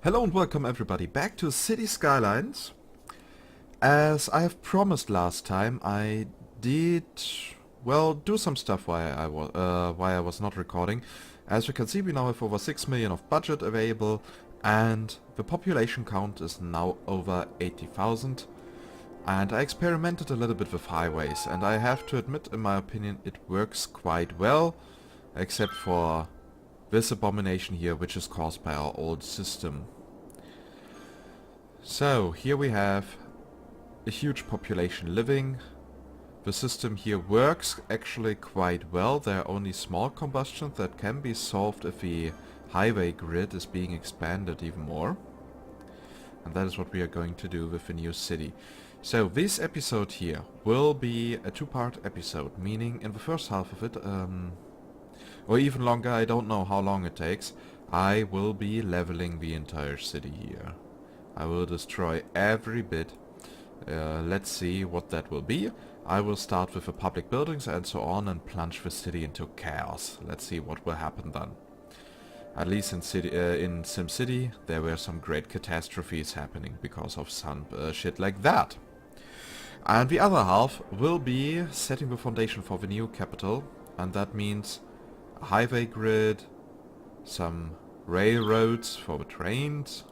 Hello and welcome everybody back to City Skylines. As I have promised last time, I did, well, do some stuff while I was not recording. As you can see, we now have over 6 million of budget available and the population count is now over 80,000. And I experimented a little bit with highways, and I have to admit, in my opinion, it works quite well, except for this abomination here, which is caused by our old system. So, here we have a huge population living. The system here works actually quite well. There are only small combustions that can be solved if the highway grid is being expanded even more. And that is what we are going to do with the new city. So, this episode here will be a two-part episode, meaning in the first half of it, or even longer, I don't know how long it takes, I will be leveling the entire city here. I will destroy every bit. Let's see what that will be. I will start with the public buildings and so on and plunge the city into chaos. Let's see what will happen then. At least in SimCity there were some great catastrophes happening because of some shit like that. And the other half will be setting the foundation for the new capital, and that means a highway grid, some railroads for the trains,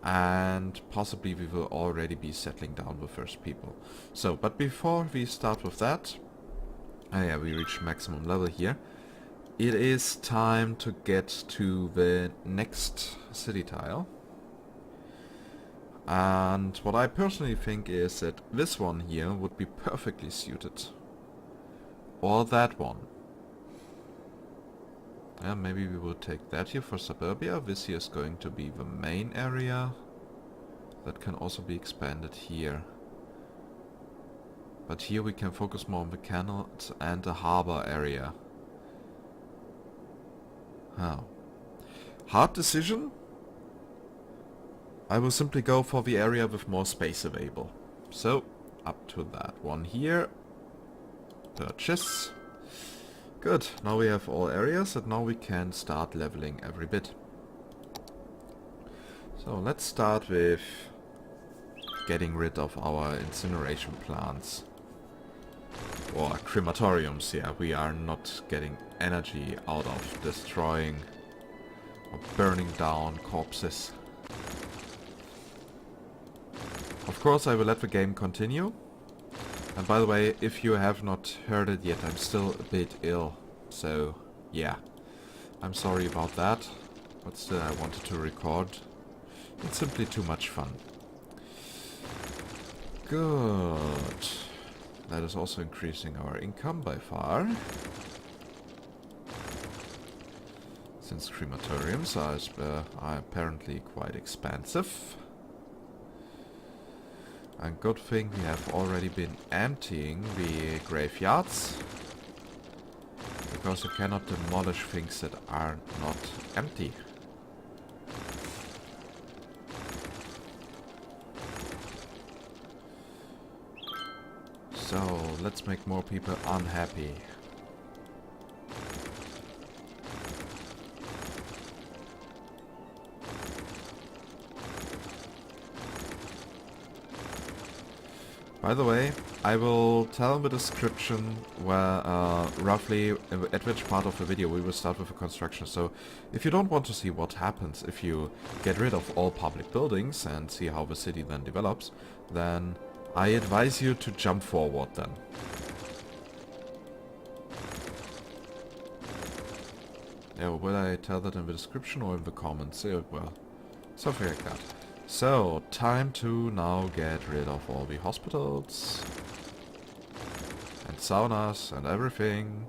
and possibly we will already be settling down the first people. So, but before we start with that, yeah, we reached maximum level here. It is time to get to the next city tile. And what I personally think is that this one here would be perfectly suited. Or that one. Yeah, maybe we will take that here for suburbia. This here is going to be the main area. That can also be expanded here. But here we can focus more on the canals and the harbor area. How? Hard decision? I will simply go for the area with more space available. So, up to that one here. Purchase. Good, now we have all areas and now we can start leveling every bit. So let's start with getting rid of our incineration plants. Or crematoriums, yeah, we are not getting energy out of destroying or burning down corpses. Of course I will let the game continue. And by the way, if you have not heard it yet, I'm still a bit ill, so yeah. I'm sorry about that, but still I wanted to record. It's simply too much fun. Good. That is also increasing our income by far. Since crematoriums are apparently quite expensive. And good thing we have already been emptying the graveyards, because you cannot demolish things that are not empty. So, let's make more people unhappy. By the way, I will tell in the description where roughly at which part of the video we will start with the construction. So if you don't want to see what happens if you get rid of all public buildings and see how the city then develops, then I advise you to jump forward then. Yeah, will I tell that in the description or in the comments? Yeah, well, something like that. So, time to now get rid of all the hospitals and saunas and everything.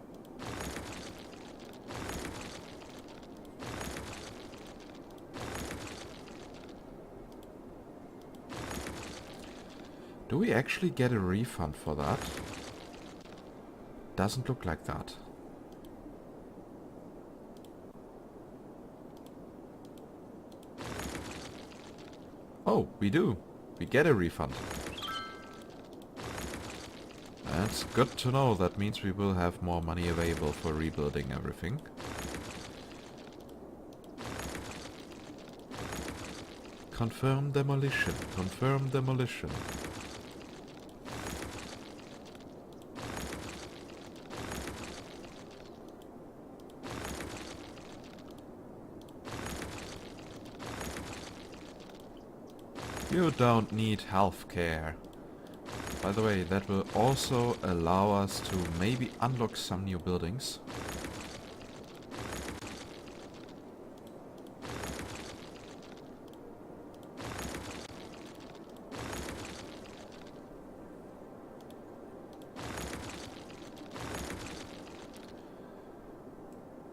Do we actually get a refund for that? Doesn't look like that. Oh, we do. We get a refund. That's good to know. That means we will have more money available for rebuilding everything. Confirm demolition. Confirm demolition. You don't need healthcare. By the way, that will also allow us to maybe unlock some new buildings.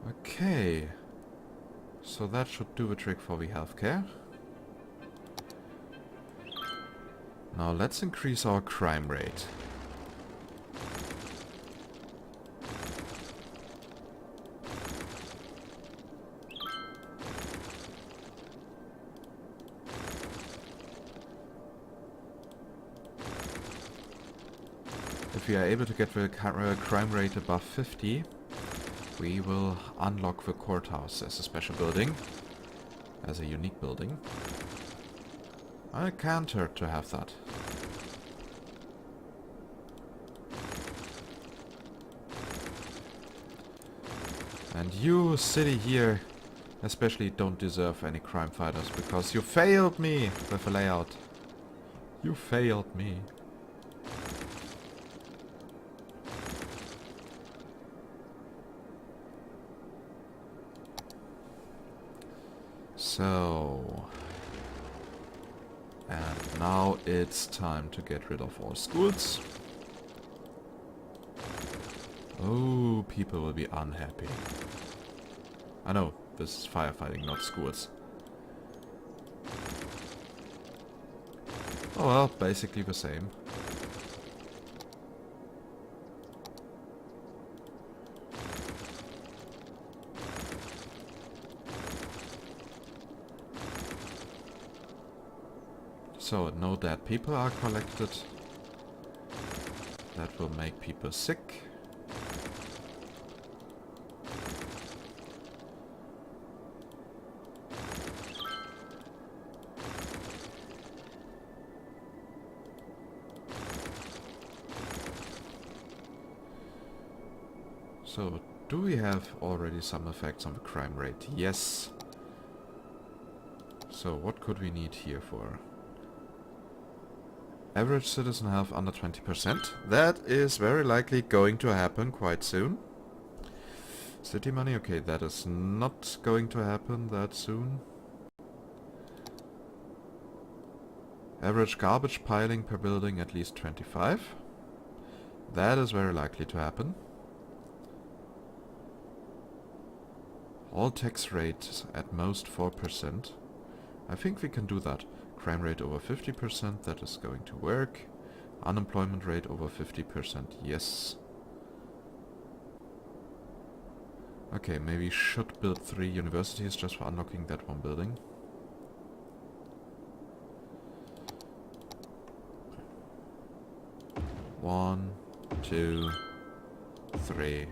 Okay. So that should do the trick for the healthcare. Now let's increase our crime rate. If we are able to get the crime rate above 50, we will unlock the courthouse as a special building, as a unique building. I can't hurt to have that. And you, city here, especially don't deserve any crime fighters, because you failed me with the layout. You failed me. So... and now it's time to get rid of all schools. Oh, people will be unhappy. I know, this is firefighting, not schools. Oh well, basically the same. So, no dead people are collected. That will make people sick. So, do we have already some effects on the crime rate? Yes. So, what could we need here for? Average citizen health under 20%. That is very likely going to happen quite soon. City money, okay, that is not going to happen that soon. Average garbage piling per building at least 25. That is very likely to happen. All tax rates at most 4%. I think we can do that. Crime rate over 50%, that is going to work. Unemployment rate over 50%, yes. Okay, maybe should build 3 universities just for unlocking that one building. One, 2, 3.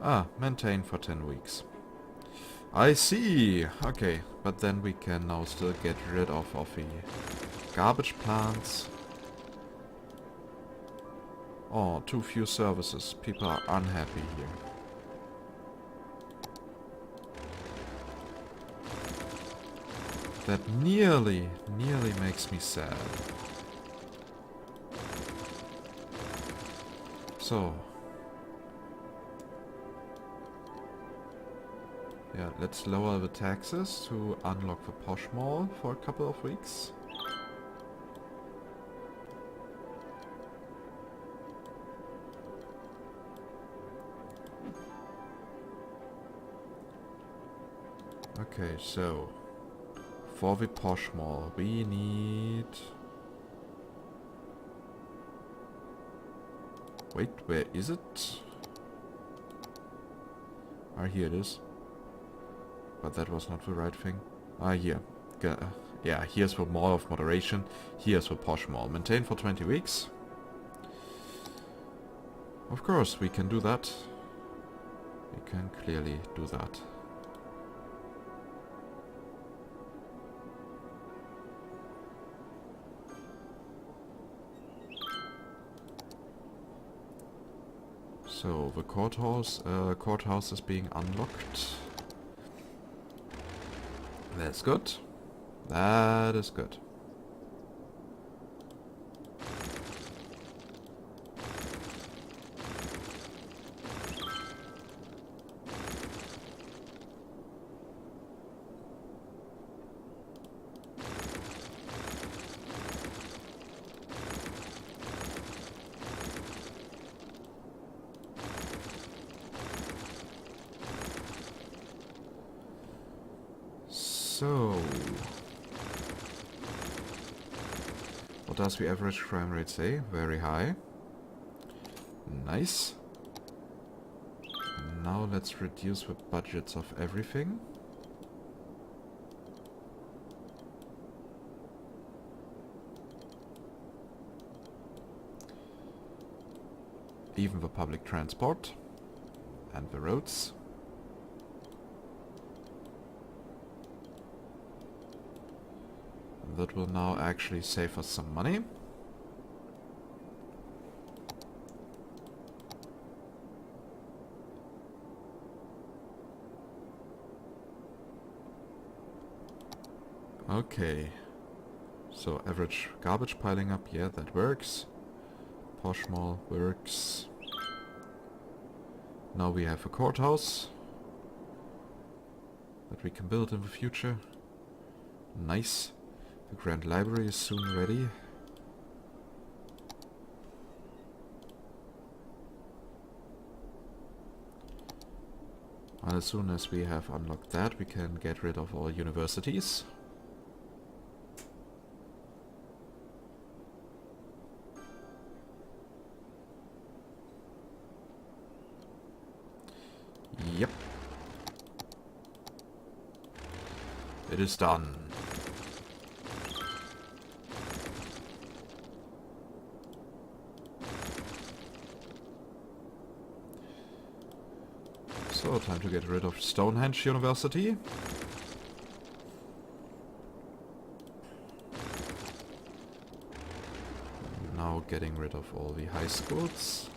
Ah, maintain for 10 weeks. I see! Okay, but then we can now still get rid of the garbage plants. Oh, too few services. People are unhappy here. That nearly makes me sad. So... yeah, let's lower the taxes to unlock the posh mall for a couple of weeks. Okay, so for the posh mall we need... wait, where is it? Ah, here it is. But that was not the right thing. Ah, here. Yeah, here's the Mall of Moderation. Here's the Posh Mall. Maintain for 20 weeks. Of course, we can do that. We can clearly do that. So, the courthouse is being unlocked. That's good. That is good. So, what does the average crime rate say? Very high. Nice. And now let's reduce the budgets of everything. Even the public transport and the roads. That will now actually save us some money. Okay. So average garbage piling up, yeah, that works. Posh Mall works. Now we have a courthouse that we can build in the future. Nice. The Grand Library is soon ready. And as soon as we have unlocked that, we can get rid of all universities. Yep. It is done. So, time to get rid of Stonehenge University. Now getting rid of all the high schools.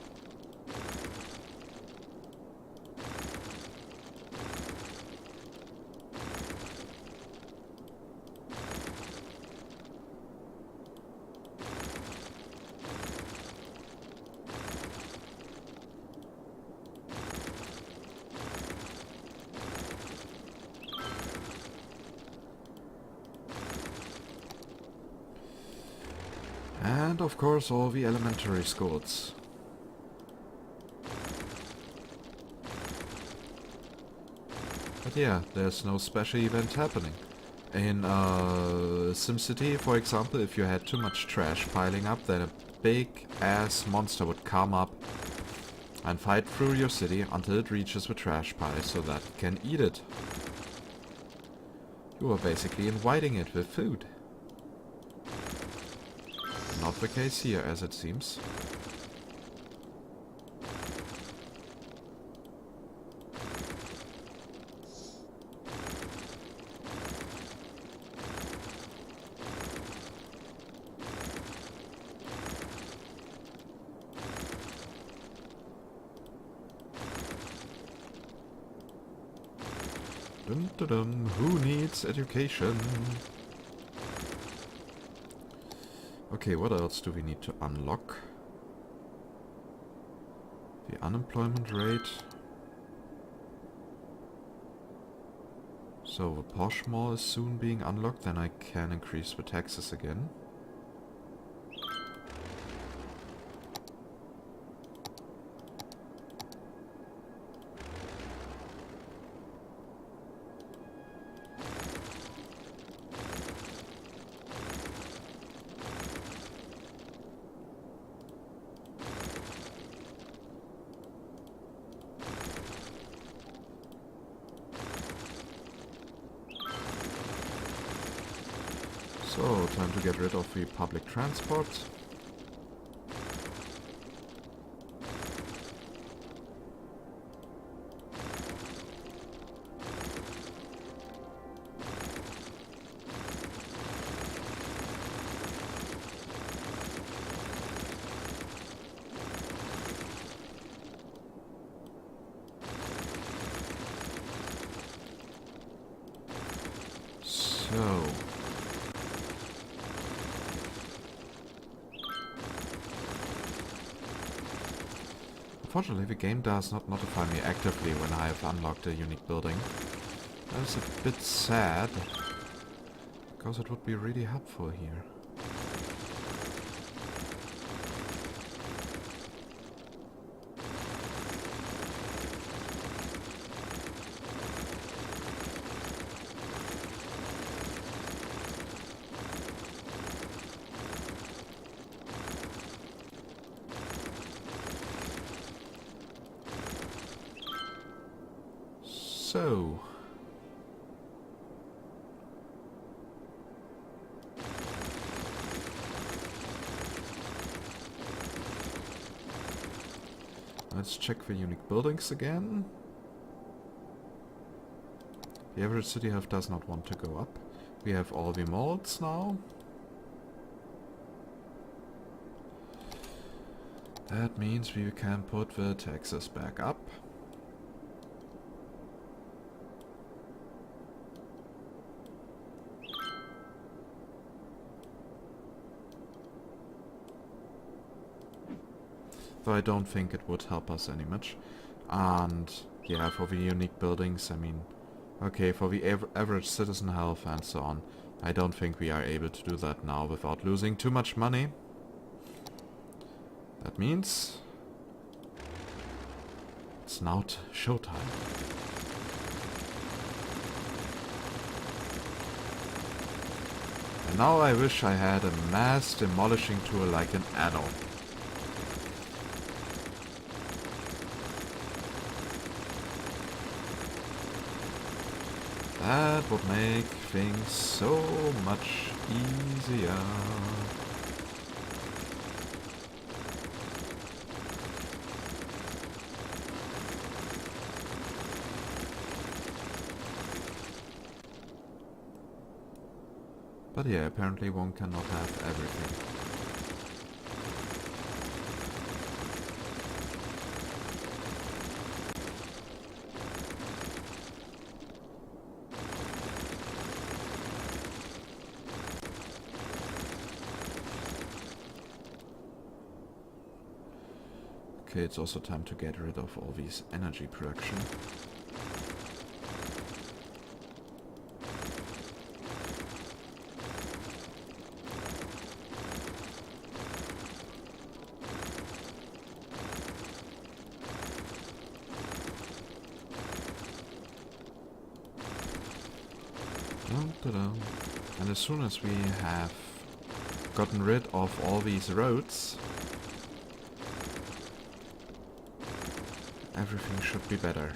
And of course all the elementary schools. But yeah, there's no special event happening. In SimCity, for example, if you had too much trash piling up, then a big ass monster would come up and fight through your city until it reaches the trash pile so that it can eat it. You are basically inviting it with food. Not the case here, as it seems. Dun dun dun, who needs education? Okay, what else do we need to unlock? The unemployment rate. So the Posh Mall is soon being unlocked, then I can increase the taxes again. So, time to get rid of the public transport. go. Unfortunately, the game does not notify me actively when I have unlocked a unique building. That is a bit sad, because it would be really helpful here. So, let's check the unique buildings again. The average city health does not want to go up. We have all the molds now. That means we can put the taxes back up. Though I don't think it would help us any much. And yeah, for the unique buildings, I mean, okay, for the average citizen health and so on, I don't think we are able to do that now without losing too much money. That means it's now showtime. And now I wish I had a mass demolishing tool like an adult. That would make things so much easier. But yeah, apparently one cannot have everything. Okay, it's also time to get rid of all these energy production. And as soon as we have gotten rid of all these roads, everything should be better.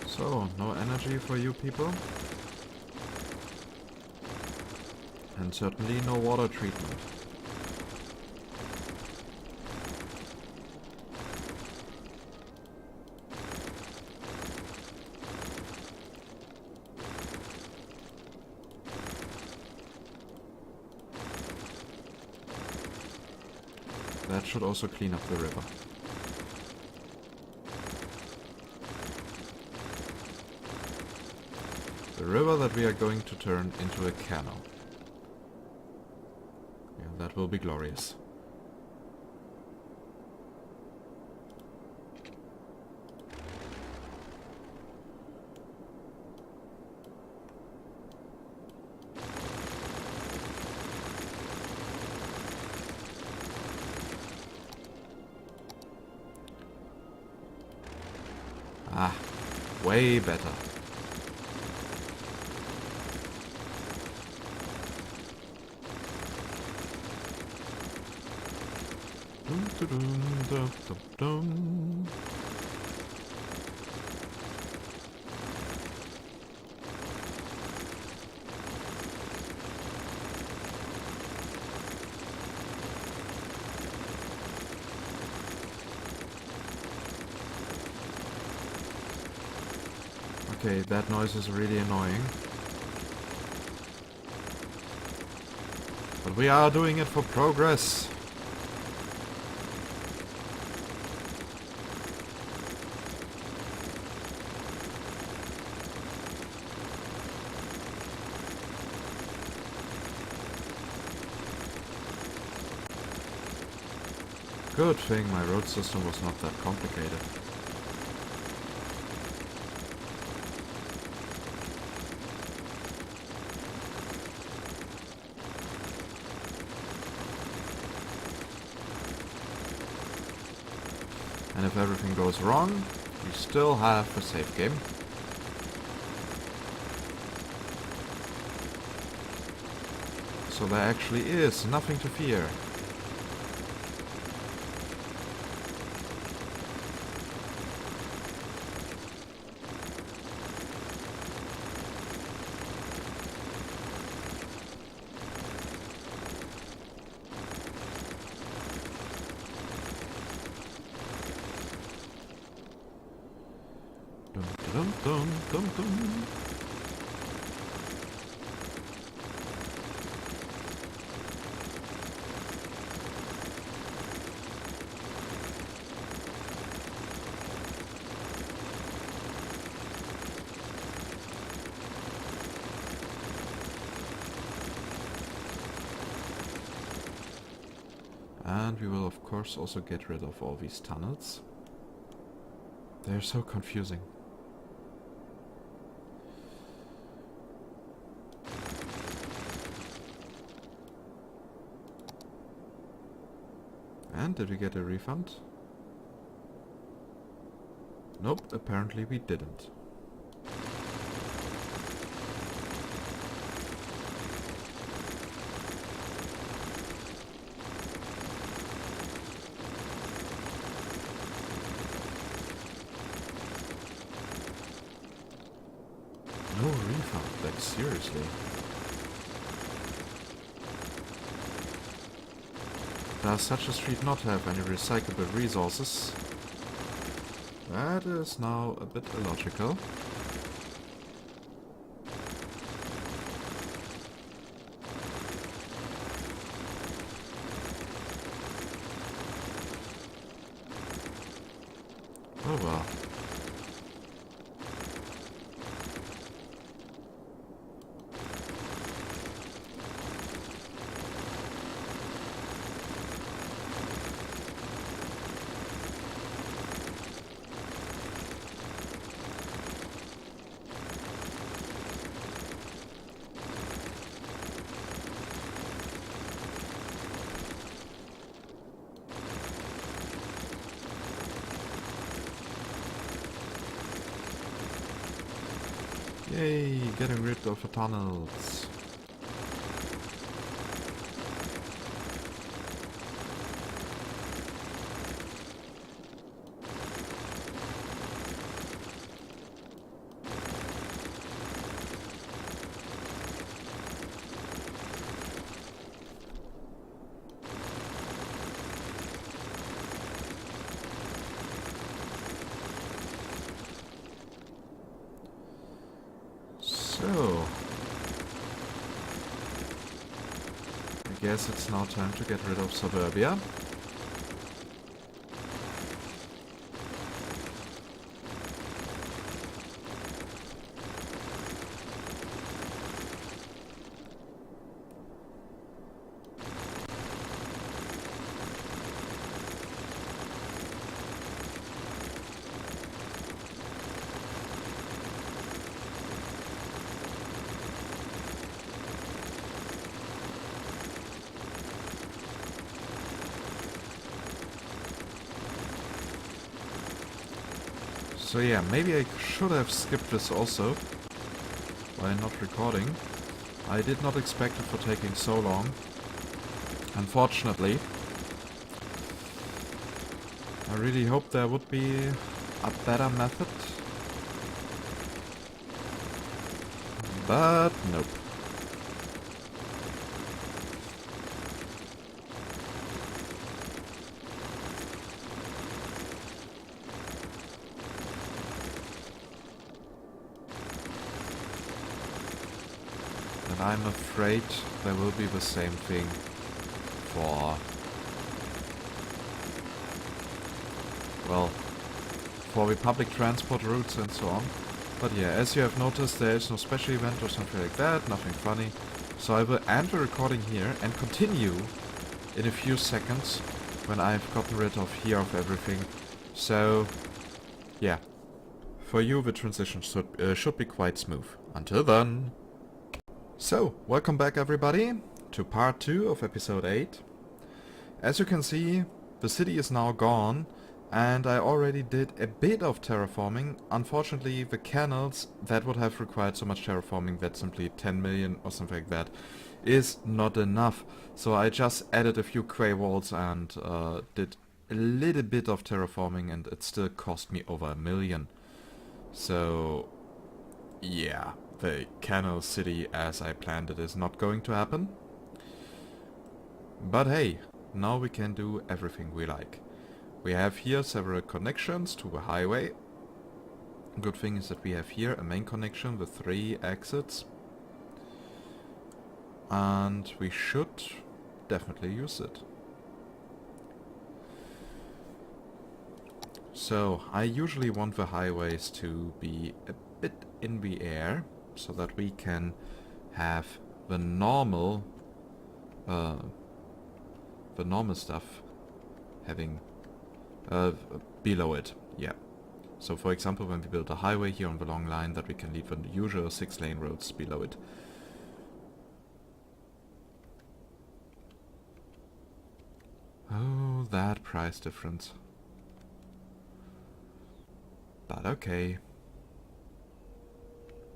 So, no energy for you people. And certainly no water treatment. That should also clean up the river. The river that we are going to turn into a canal. Yeah, that will be glorious. Ah, way better. Dum, dum, dum, dum, dum. Okay, that noise is really annoying. But we are doing it for progress. Good thing my road system was not that complicated. And if everything goes wrong, we still have a save game. So there actually is nothing to fear. Dum dum dum dum dum. And we will of course also get rid of all these tunnels. They're so confusing. And did we get a refund? Nope, apparently we didn't. No refund, like seriously. Does such a street not have any recyclable resources? That is now a bit illogical. Oh well. Yay, getting rid of the tunnels. So, I guess it's now time to get rid of Suburbia. So yeah, maybe I should have skipped this also, while not recording. I did not expect it for taking so long, unfortunately. I really hope there would be a better method. But nope. And I'm afraid there will be the same thing for, well, for the public transport routes and so on. But yeah, as you have noticed, there is no special event or something like that, nothing funny. So I will end the recording here and continue in a few seconds when I've gotten rid of here of everything. So, yeah. For you, the transition should be quite smooth. Until then. So, welcome back everybody to part 2 of episode 8. As you can see, the city is now gone, and I already did a bit of terraforming. Unfortunately, the canals that would have required so much terraforming, that simply 10 million or something like that, is not enough. So I just added a few quay walls and did a little bit of terraforming, and it still cost me over 1 million. So yeah, the canal city as I planned it is not going to happen. But hey, now we can do everything we like. We have here several connections to the highway. Good thing is that we have here a main connection with 3 exits. And we should definitely use it. So, I usually want the highways to be a bit in the air, so that we can have the normal stuff having below it, yeah. So for example, when we build a highway here on the long line, that we can leave the usual 6-lane roads below it. Oh, that price difference. But okay.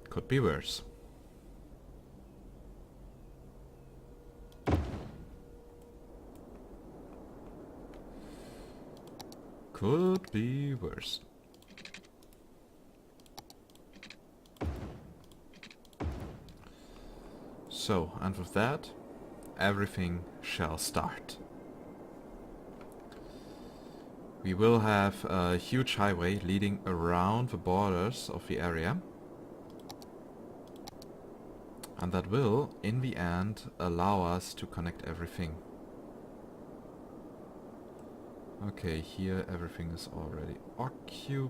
Could be worse. Could be worse. So, and with that, everything shall start. We will have a huge highway leading around the borders of the area. And that will, in the end, allow us to connect everything. Okay, here everything is already occupied.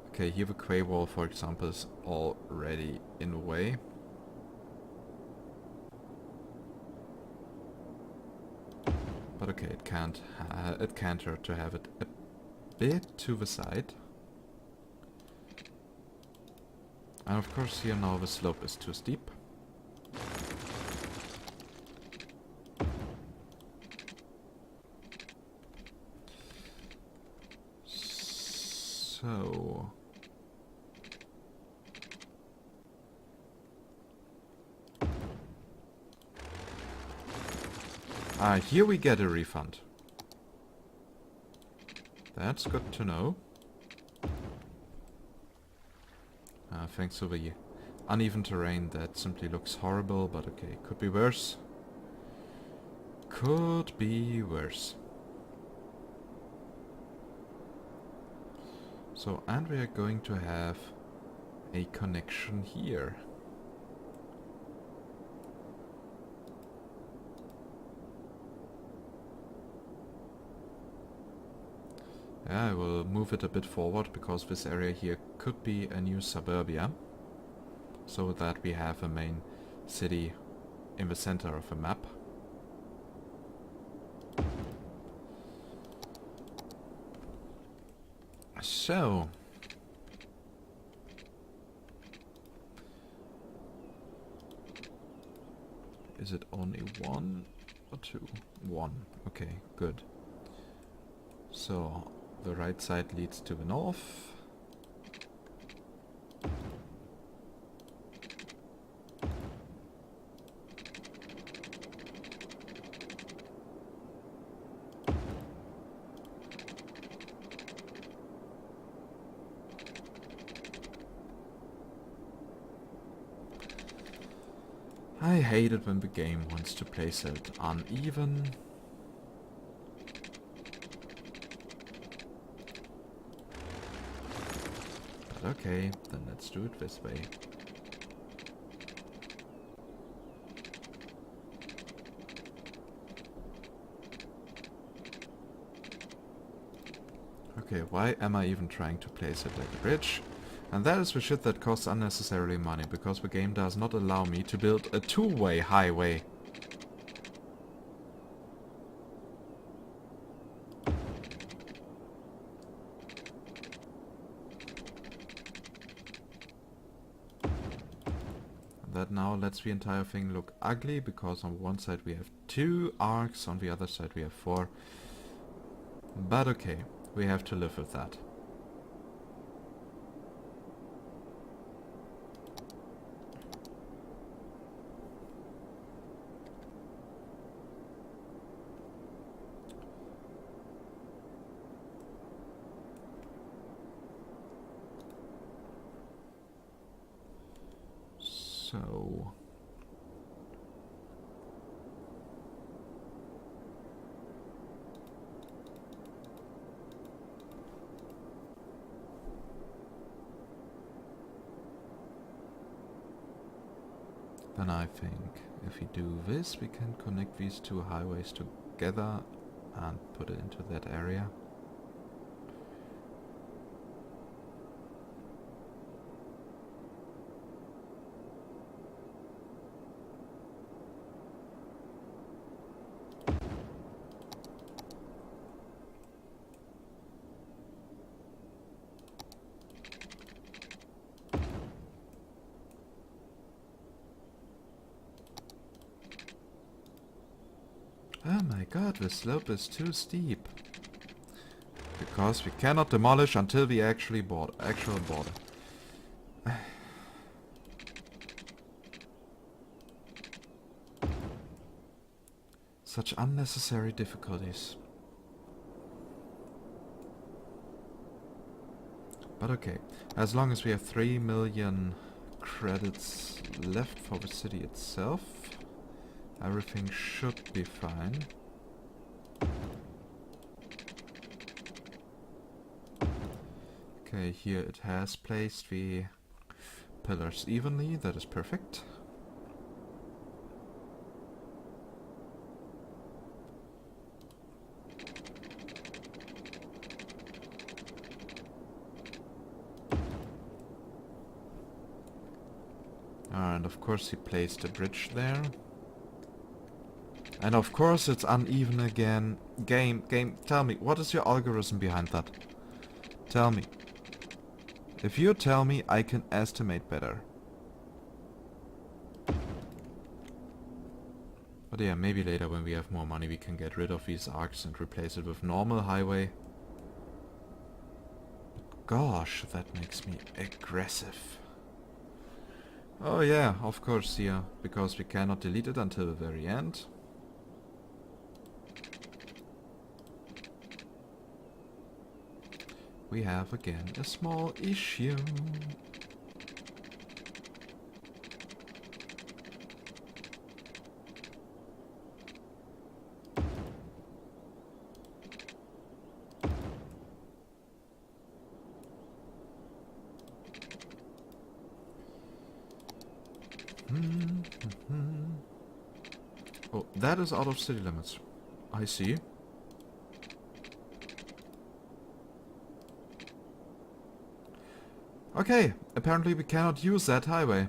Okay, here the quay wall, for example, is already in the way. But okay, it can't hurt to have it a bit to the side. And of course here now the slope is too steep. So... here we get a refund. That's good to know. Thanks to the uneven terrain, that simply looks horrible, but okay, could be worse. Could be worse. So, and we are going to have a connection here. Yeah, I will move it a bit forward, because this area here could be a new suburbia. So that we have a main city in the center of the map. So... is it only 1 or 2? 1. Okay, good. So... the right side leads to the north. I hate it when the game wants to place it uneven. Okay, then let's do it this way. Okay, why am I even trying to place it like a bridge? And that is the shit that costs unnecessarily money, because the game does not allow me to build a two-way highway. That now lets the entire thing look ugly, because on one side we have 2 arcs, on the other side we have 4. But okay, we have to live with that. So... then I think if we do this, we can connect these 2 highways together and put it into that area. Oh my god, the slope is too steep. Because we cannot demolish until the actual border. Such unnecessary difficulties. But okay, as long as we have 3 million credits left for the city itself, everything should be fine. Okay, here it has placed the pillars evenly, that is perfect. And of course he placed a bridge there. And of course it's uneven again. Game, tell me, what is your algorithm behind that? Tell me. If you tell me, I can estimate better. But yeah, maybe later when we have more money we can get rid of these arcs and replace it with normal highway. But gosh, that makes me aggressive. Oh yeah, of course, here, because we cannot delete it until the very end. We have again a small issue. Oh, that is out of city limits. I see. Okay, apparently we cannot use that highway.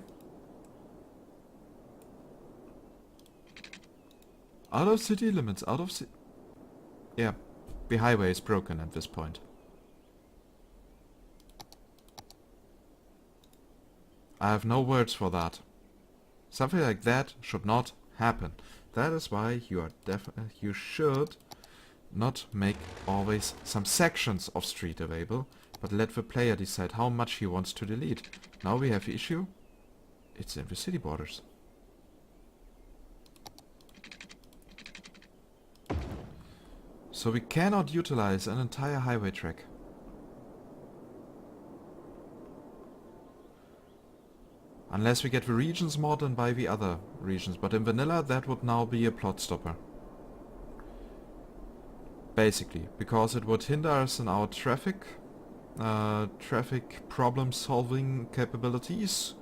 Out of city limits, out of yeah, the highway is broken at this point. I have no words for that. Something like that should not happen. That is why you should not make always some sections of street available, but let the player decide how much he wants to delete. Now we have the issue. It's in the city borders. So we cannot utilize an entire highway track. Unless we get the regions mod and buy the other regions, but in vanilla that would now be a plot stopper. Basically, because it would hinder us in our traffic problem solving capabilities.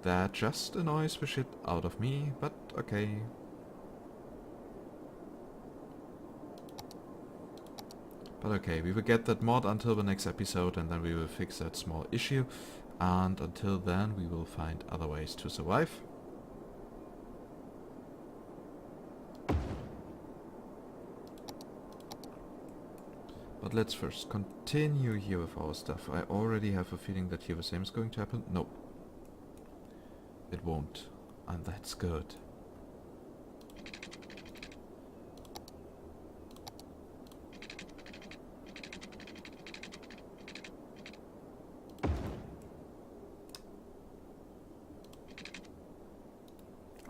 That just annoys the shit out of me, but okay. But okay, we will get that mod until the next episode, and then we will fix that small issue. And until then, we will find other ways to survive. But let's first continue here with our stuff. I already have a feeling that here the same is going to happen. No. It won't. And that's good.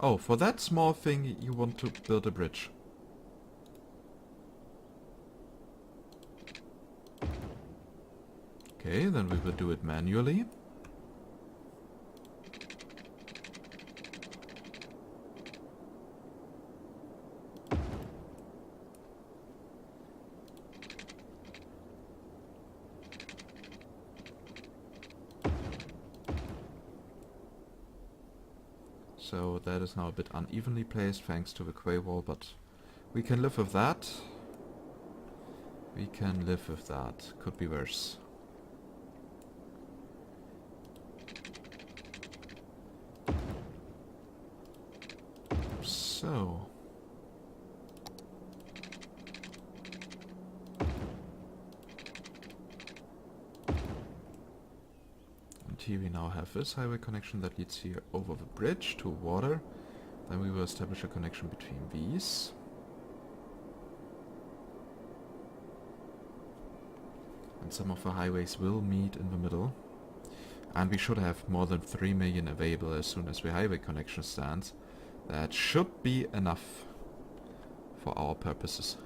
Oh, for that small thing you want to build a bridge. Okay, then we will do it manually. So that is now a bit unevenly placed thanks to the quay wall, but we can live with that. We can live with that. Could be worse. So. And here we now have this highway connection that leads here over the bridge to water. Then we will establish a connection between these. And some of the highways will meet in the middle. And we should have more than 3 million available as soon as the highway connection stands. That should be enough for our purposes.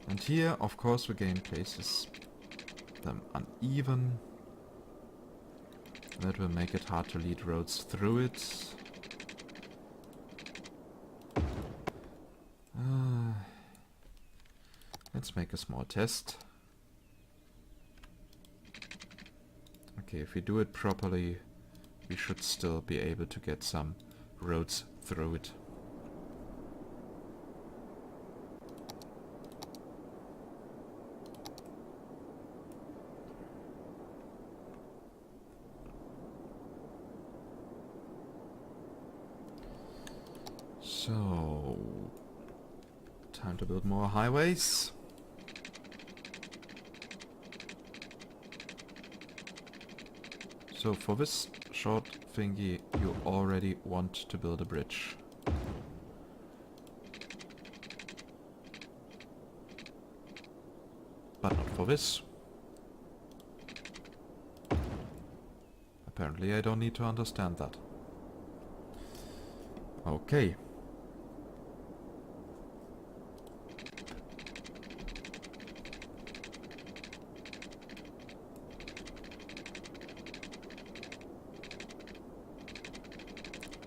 And here, of course, the game places them uneven. That will make it hard to lead roads through it. Let's make a small test. Okay, if we do it properly, we should still be able to get some roads through it. So, time to build more highways. So for this short thingy, you already want to build a bridge. But not for this. Apparently I don't need to understand that. Okay.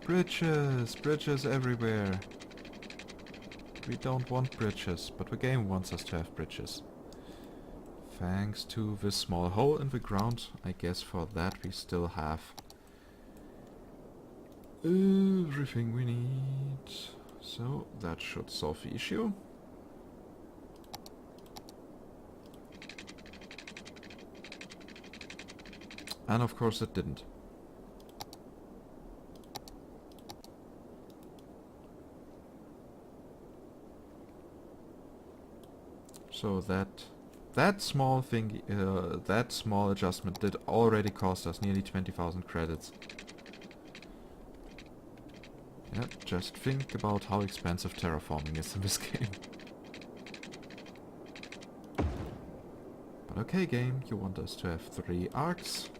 Bridges! Bridges everywhere! We don't want bridges, but the game wants us to have bridges. Thanks to this small hole in the ground, I guess for that we still have everything we need. So that should solve the issue. And of course it didn't. So that small thing, that small adjustment did already cost us nearly 20,000 credits. Yeah, just think about how expensive terraforming is in this game. But okay, game, you want us to have 3 arcs?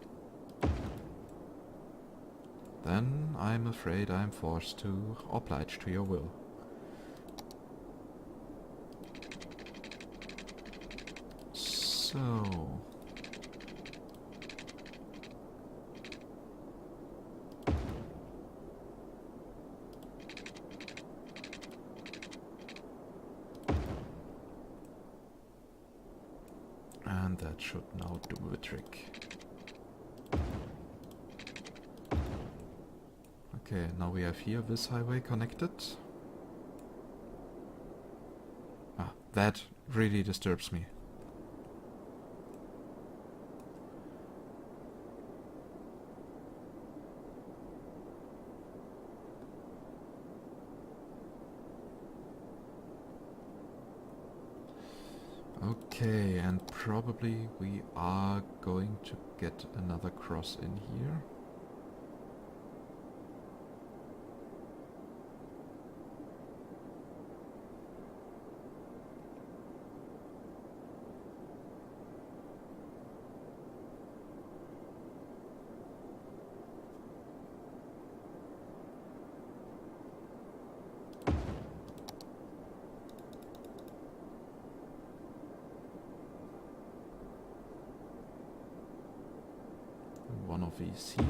Then I'm afraid I'm forced to oblige to your will. So... And that should now do the trick. Okay, now we have here this highway connected. Ah, that really disturbs me. Okay, and probably we are going to get another cross in here. One of these here.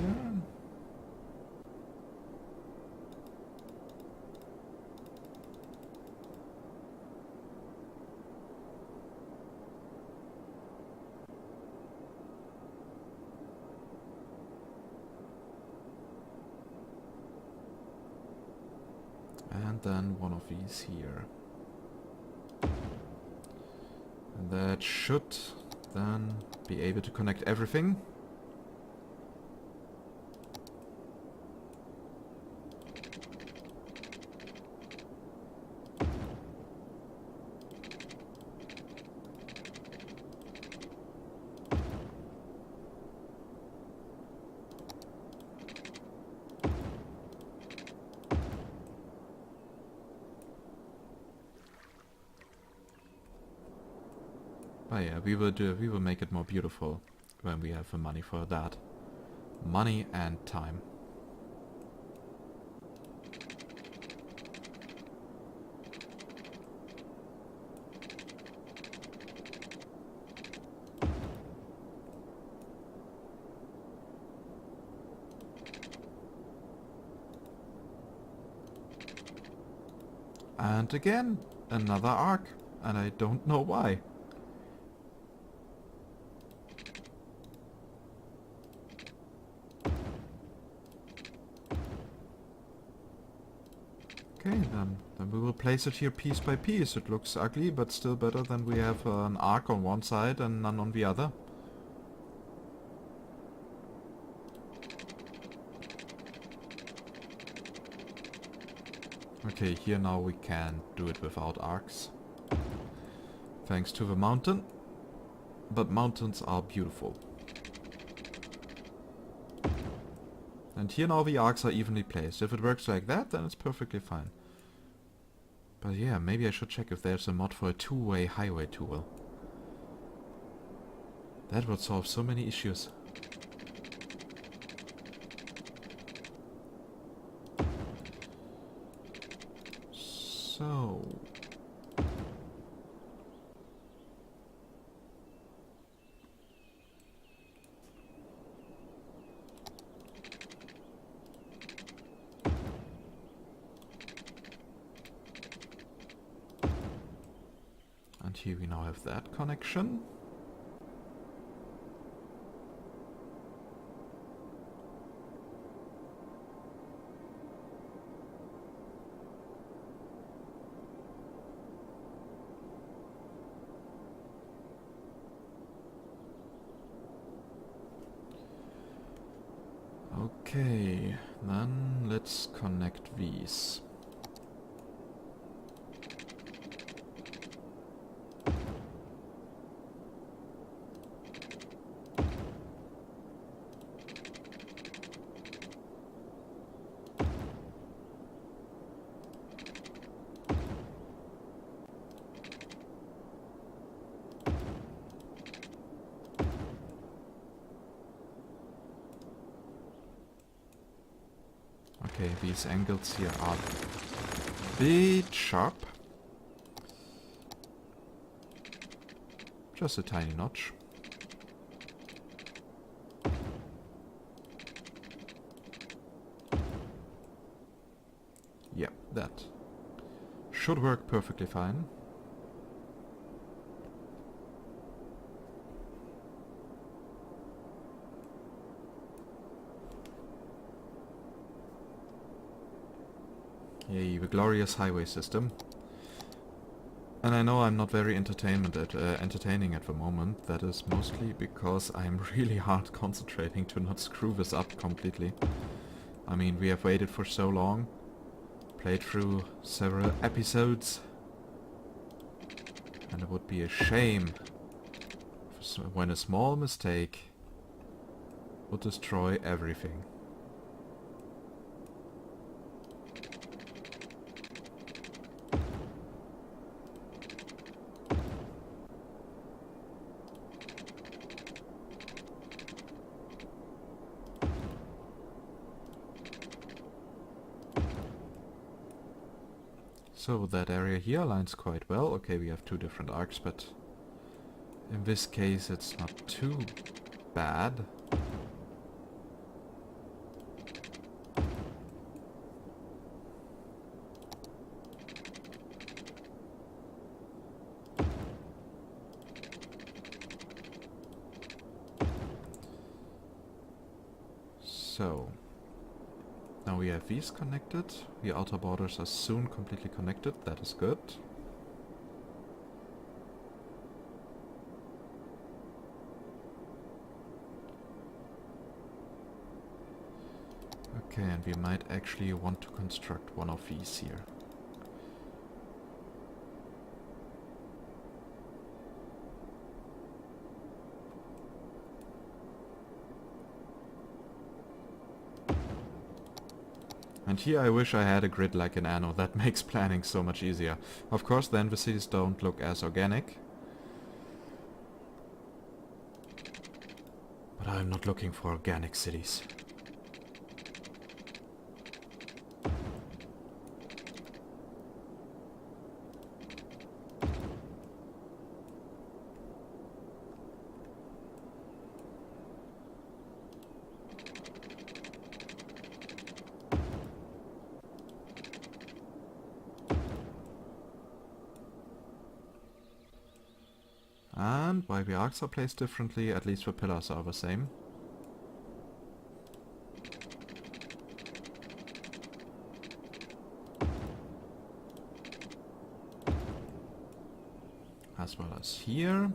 And then one of these here. And that should then be able to connect everything. But yeah, we will make it more beautiful when we have the money for that. Money and time. And again, another arc, and I don't know why. Okay, then we will place it here piece by piece. It looks ugly, but still better than we have an arc on one side and none on the other. Okay, here now we can do it without arcs. Thanks to the mountain. But mountains are beautiful. And here now the arcs are evenly placed. If it works like that, then it's perfectly fine. But yeah, maybe I should check if there's a mod for a two-way highway tool. That would solve so many issues. So... and here we now have that connection. Okay, then let's connect these. Okay, these angles here are a bit sharp. Just a tiny notch. Yeah, that should work perfectly fine. Yay, the glorious highway system. And I know I'm not very entertaining at the moment. That is mostly because I'm really hard concentrating to not screw this up completely. I mean, we have waited for so long, played through several episodes, and it would be a shame when a small mistake would destroy everything. So that area here aligns quite well. Okay, we have two different arcs, but in this case it's not too bad. So now we have these connected. The outer borders are soon completely connected. That is good. Okay, and we might actually want to construct one of these here. And here I wish I had a grid like in Anno. That makes planning so much easier. Of course, then the cities don't look as organic. But I'm not looking for organic cities. And while the arcs are placed differently, at least the pillars are the same. As well as here.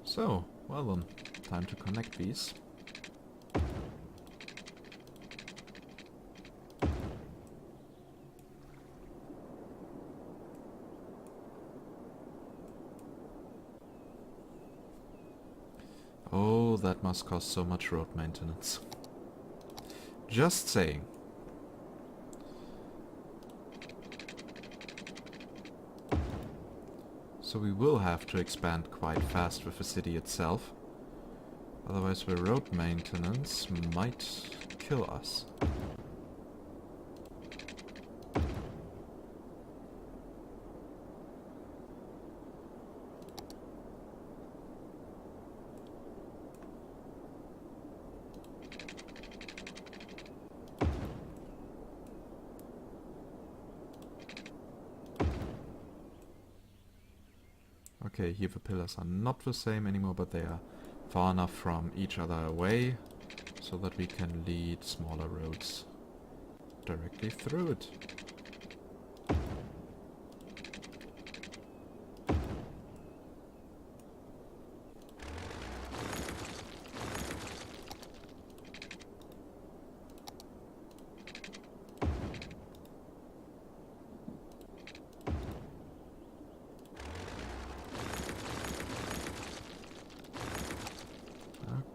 So, well then, time to connect these. Oh, that must cost so much road maintenance. Just saying. So we will have to expand quite fast with the city itself. Otherwise the road maintenance might kill us. Okay, here the pillars are not the same anymore, but they are far enough from each other away so that we can lead smaller roads directly through it.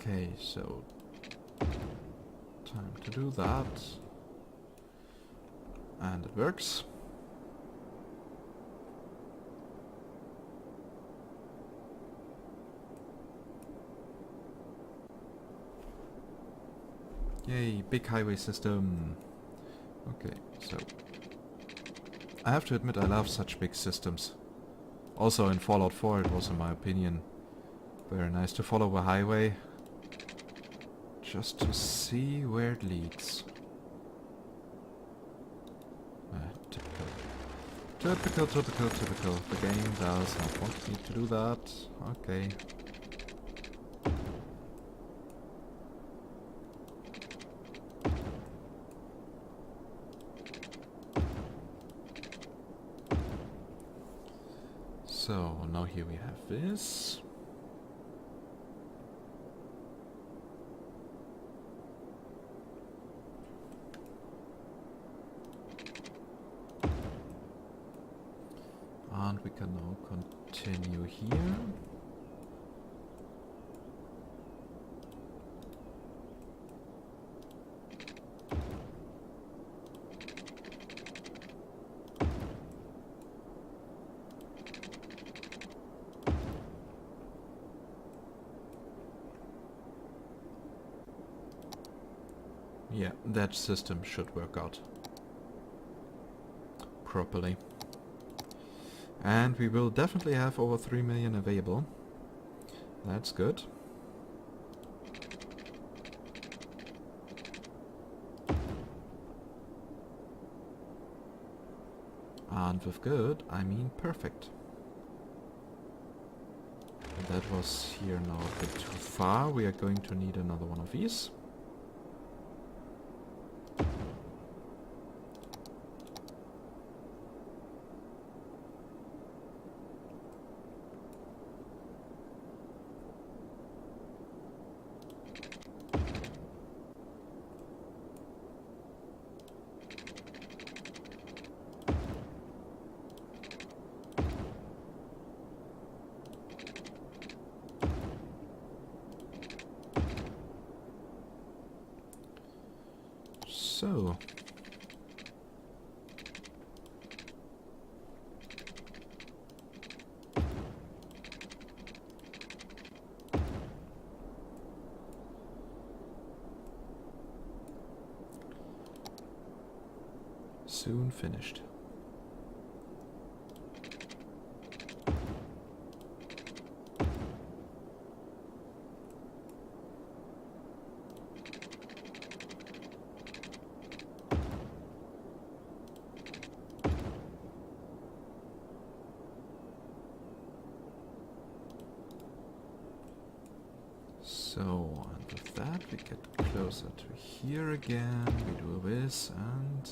Okay, so time to do that. And it works. Yay, big highway system. Okay, so I have to admit I love such big systems. Also in Fallout 4 it was, in my opinion, very nice to follow the highway just to see where it leads. Typical. The game does not want me to do that. Okay. So now here we have this. And we can now continue here. Yeah, that system should work out properly. And we will definitely have over 3 million available. That's good. And with good, I mean perfect. And that was here now a bit too far. We are going to need another one of these. So, soon finished. So, and with that we get closer to here again, we do this and...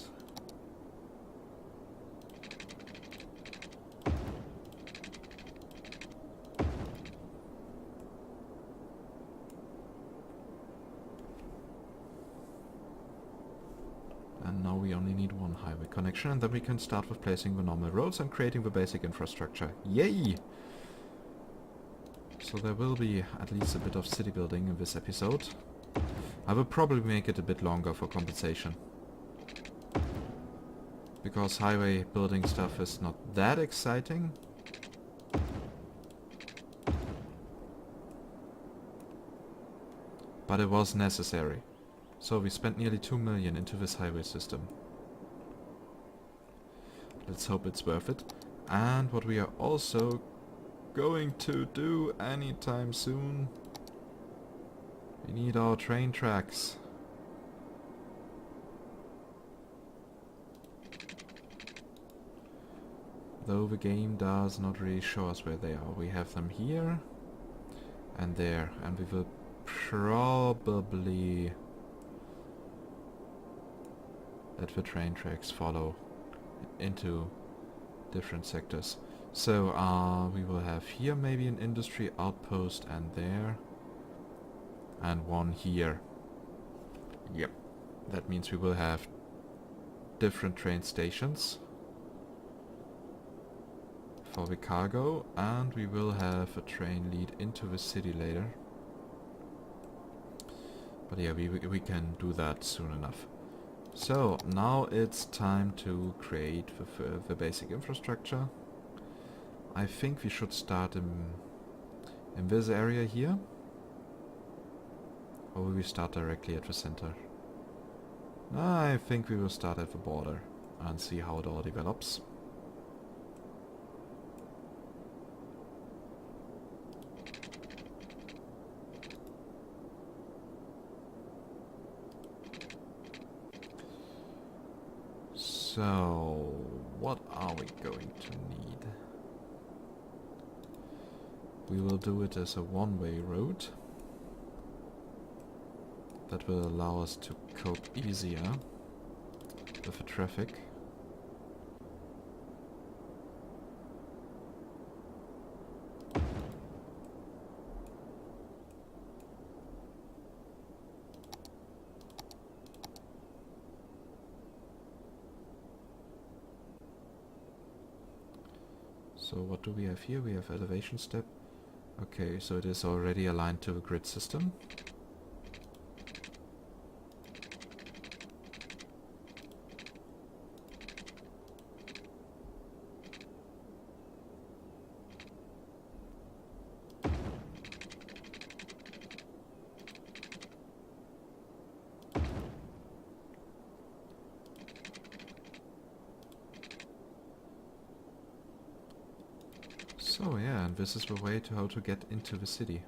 And now we only need one highway connection and then we can start with placing the normal roads and creating the basic infrastructure. Yay! So there will be at least a bit of city building in this episode. I will probably make it a bit longer for compensation. Because highway building stuff is not that exciting. But it was necessary. So we spent nearly 2 million into this highway system. Let's hope it's worth it. And what we are also going to do anytime soon, we need our train tracks. Though the game does not really show us where they are. We have them here and there, and we will probably let the train tracks follow into different sectors. So we will have here maybe an industry outpost and there, and one here. Yep, that means we will have different train stations for the cargo, and we will have a train lead into the city later. But yeah, we can do that soon enough. So now it's time to create the basic infrastructure. I think we should start in this area here. Or will we start directly at the center? I think we will start at the border and see how it all develops. So, what are we going to need? We will do it as a one-way road. That will allow us to cope easier with the traffic. So what do we have here? We have elevation step. Okay, so it is already aligned to the grid system. So yeah, and this is the way to how to get into the city.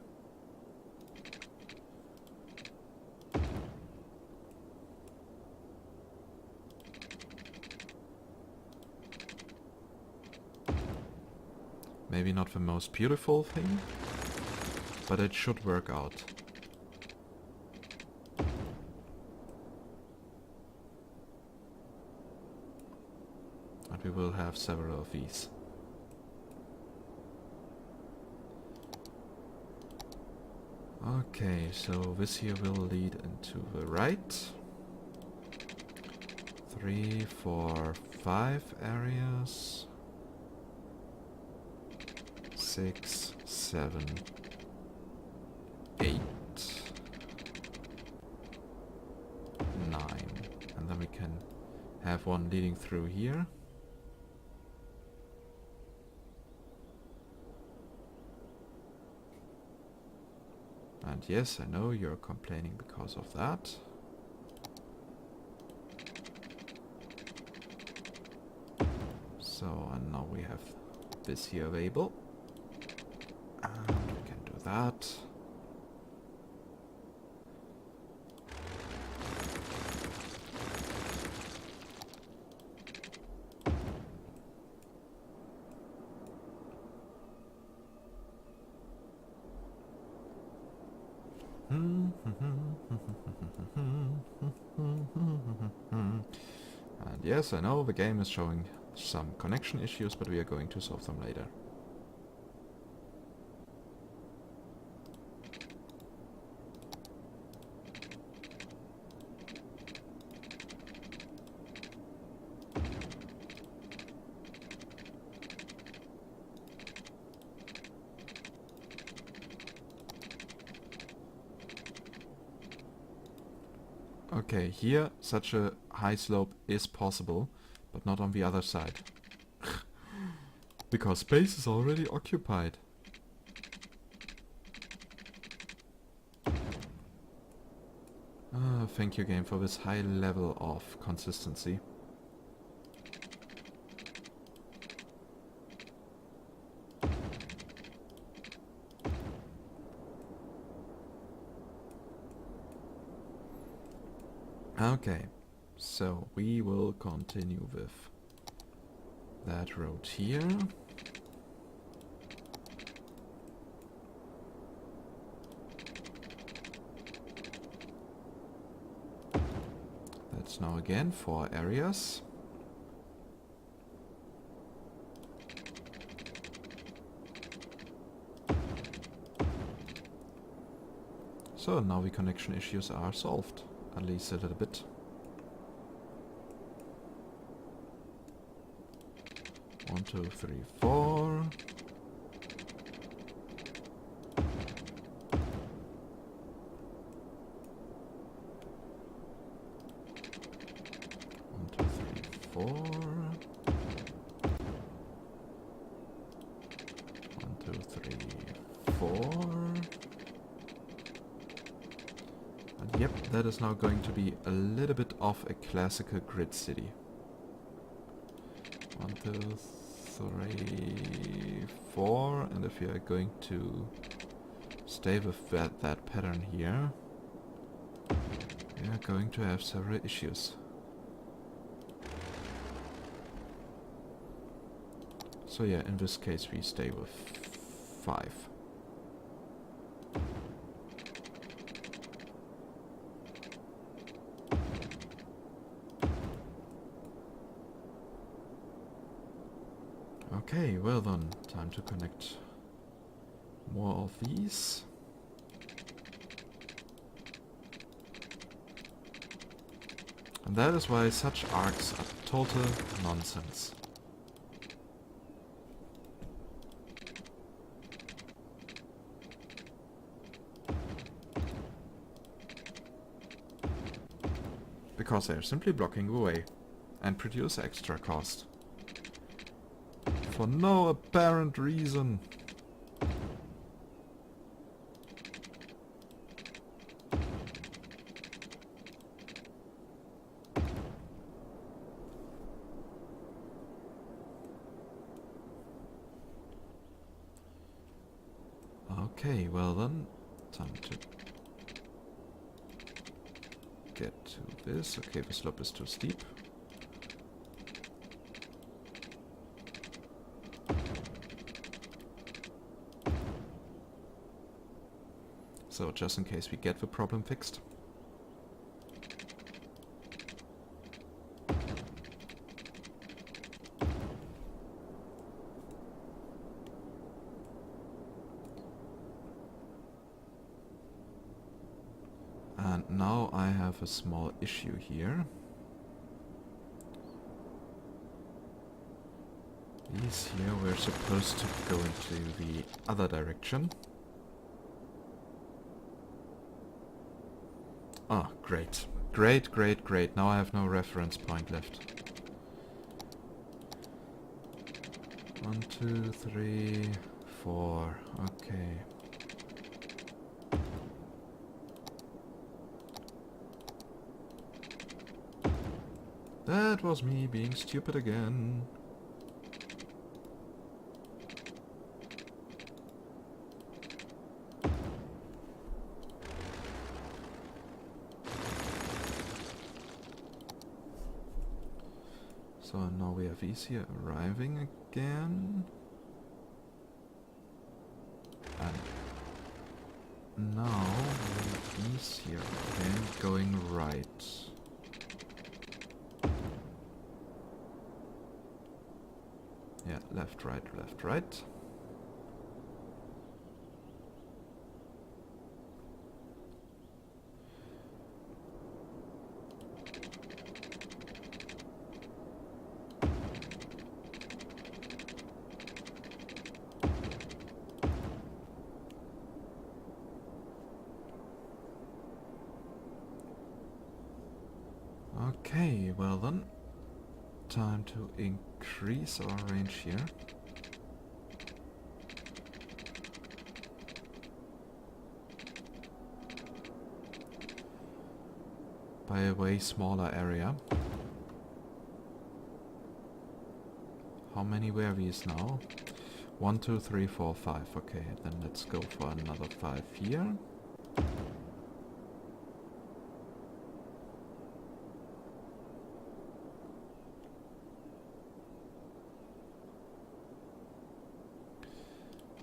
Maybe not the most beautiful thing, but it should work out. And we will have several of these. Okay, so this here will lead into the right. 3, 4, 5 areas. 6, 7, 8, 9. And then we can have one leading through here. And yes, I know you're complaining because of that. So, and now we have this here available. And we can do that. And yes, I know the game is showing some connection issues, but we are going to solve them later. Okay, here such a high slope is possible, but not on the other side. Because space is already occupied. Thank you, game, for this high level of consistency. Okay, so we will continue with that road here. That's now again 4 areas. So now the connection issues are solved. At least a little bit. One, two, three, 4. One, two, three, 4. 1, 2, 3, 4. Yep, that is now going to be a little bit of a classical grid city. 1, 2, 3, 4, and if you are going to stay with that pattern here, we are going to have several issues. So yeah, in this case we stay with 5. Okay, well then, time to connect more of these. And that is why such arcs are total nonsense. Because they are simply blocking the way and produce extra cost. For no apparent reason. Okay, well then, time to get to this. Okay, the slope is too steep. So just in case we get the problem fixed. And now I have a small issue here. These here were supposed to go into the other direction. Oh, great. Great, great, great. Now I have no reference point left. 1, 2, 3, 4. Okay. That was me being stupid again. So now we have these here arriving again. And now we have these here again going right. Yeah, left, right, left, right. Okay, well then, time to increase our range here. By a way smaller area. How many were these now? 1, 2, 3, 4, 5. Okay, then let's go for another 5 here.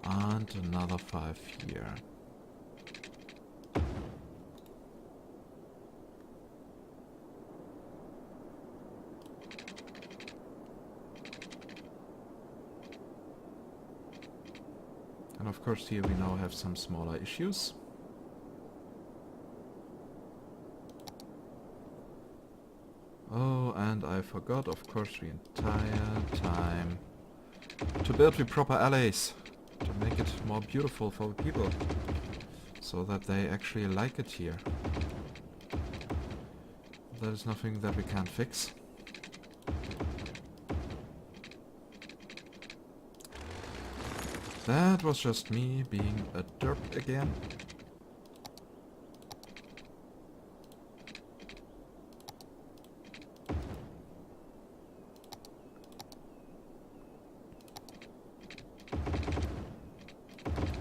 And another 5 here. And of course here we now have some smaller issues. Oh, and I forgot, of course, the entire time to build the proper alleys. To make it more beautiful for the people. So that they actually like it here. That is nothing that we can't fix. That was just me being a derp again.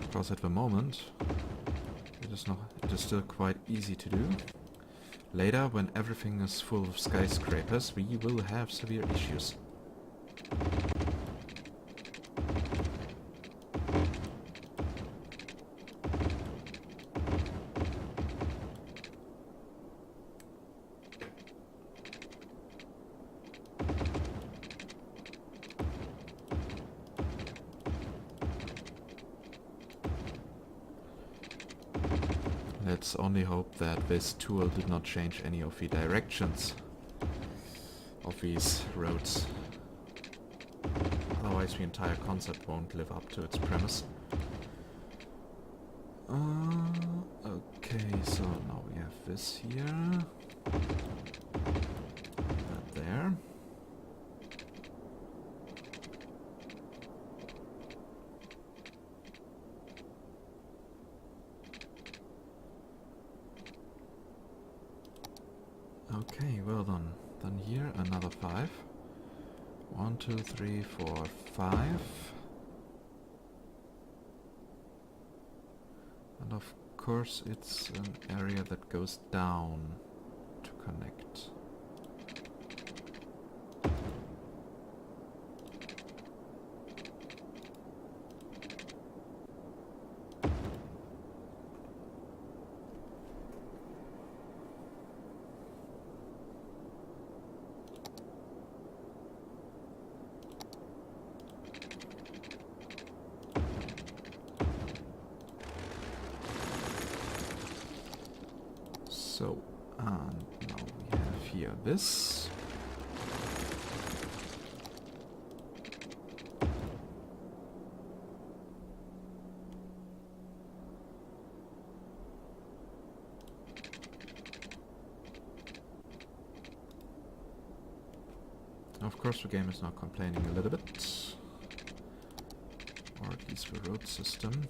Because at the moment it is still quite easy to do. Later, when everything is full of skyscrapers, we will have severe issues. Let's only hope that this tool did not change any of the directions of these roads. Otherwise the entire concept won't live up to its premise. Okay, so now we have this here. Okay, well done. Then here another 5. 1, 2, 3, 4, 5. And of course it's an area that goes down to connect. So, and now we have here this. Of course the game is now complaining a little bit, or at least the road system.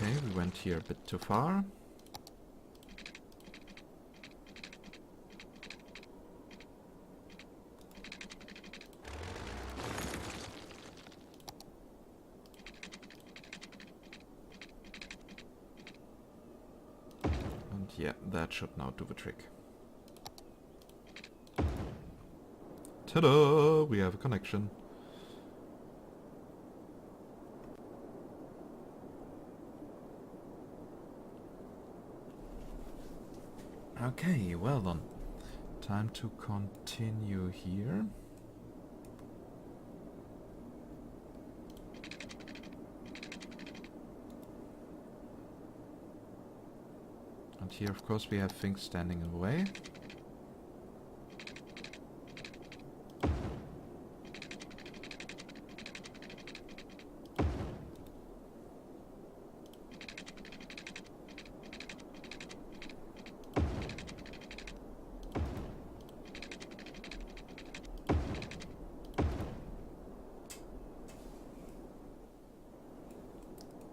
Okay, we went here a bit too far. And yeah, that should now do the trick. Ta-da! We have a connection. Okay, well done. Time to continue here. And here, of course, we have things standing in the way.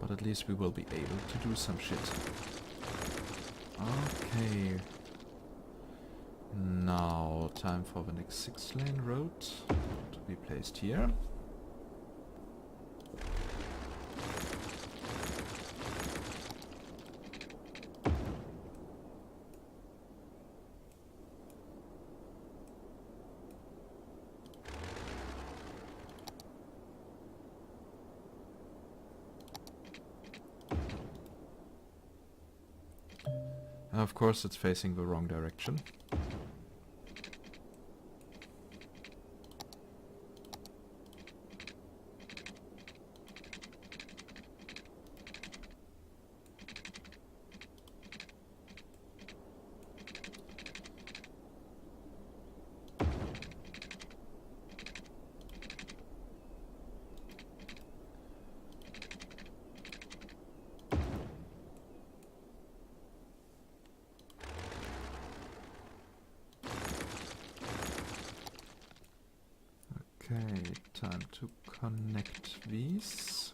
But at least we will be able to do some shit. Okay. Now, time for the next 6-lane road to be placed here. Of course, it's facing the wrong direction. Okay, time to connect these.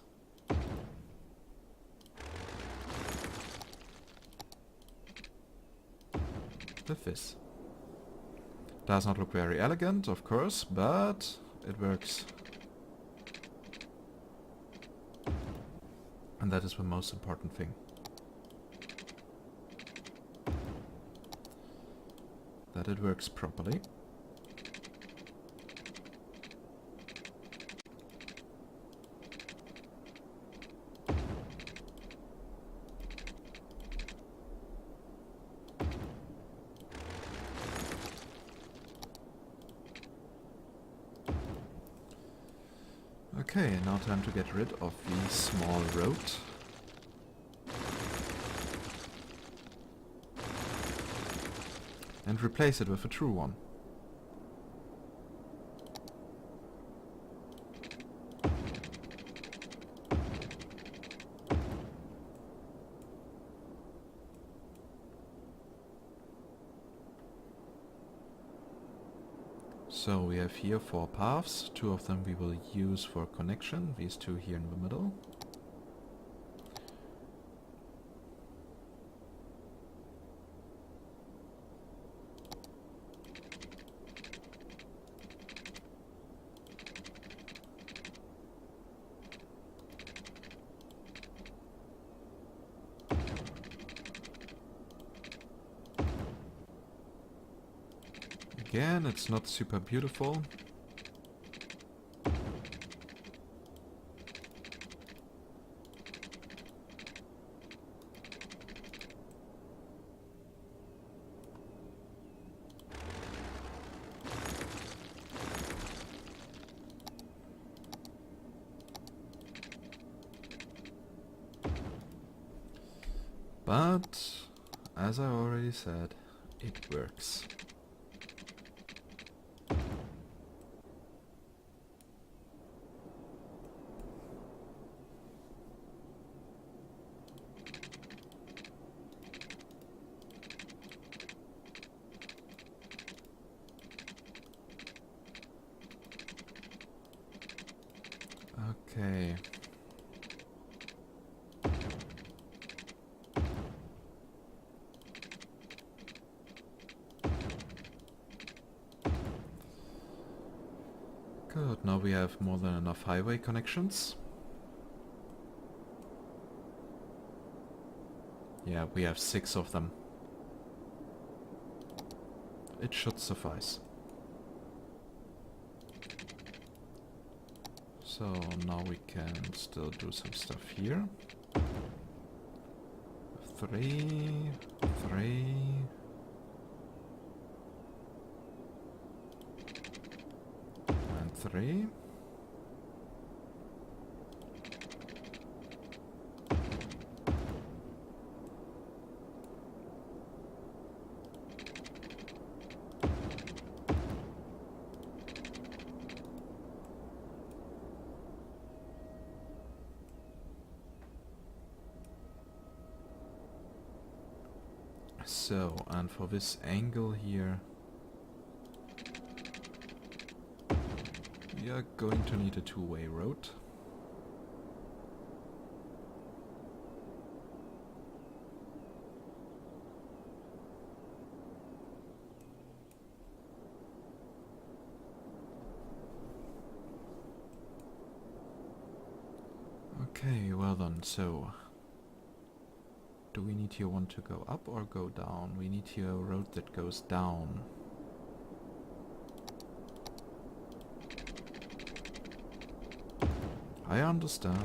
With this. Does not look very elegant, of course, but it works. And that is the most important thing. That it works properly. Okay, now time to get rid of the small road. And replace it with a true one. So we have here 4 paths, 2 of them we will use for connection, these 2 here in the middle. Again, it's not super beautiful. But, as I already said, it works. Okay. Good, now we have more than enough highway connections. Yeah, we have 6 of them. It should suffice. So now we can still do some stuff here. 3, 3. And 3. So, and for this angle here, we are going to need a 2-way road. Okay, well then, so do we need here one to go up or go down? We need here a road that goes down. I understand.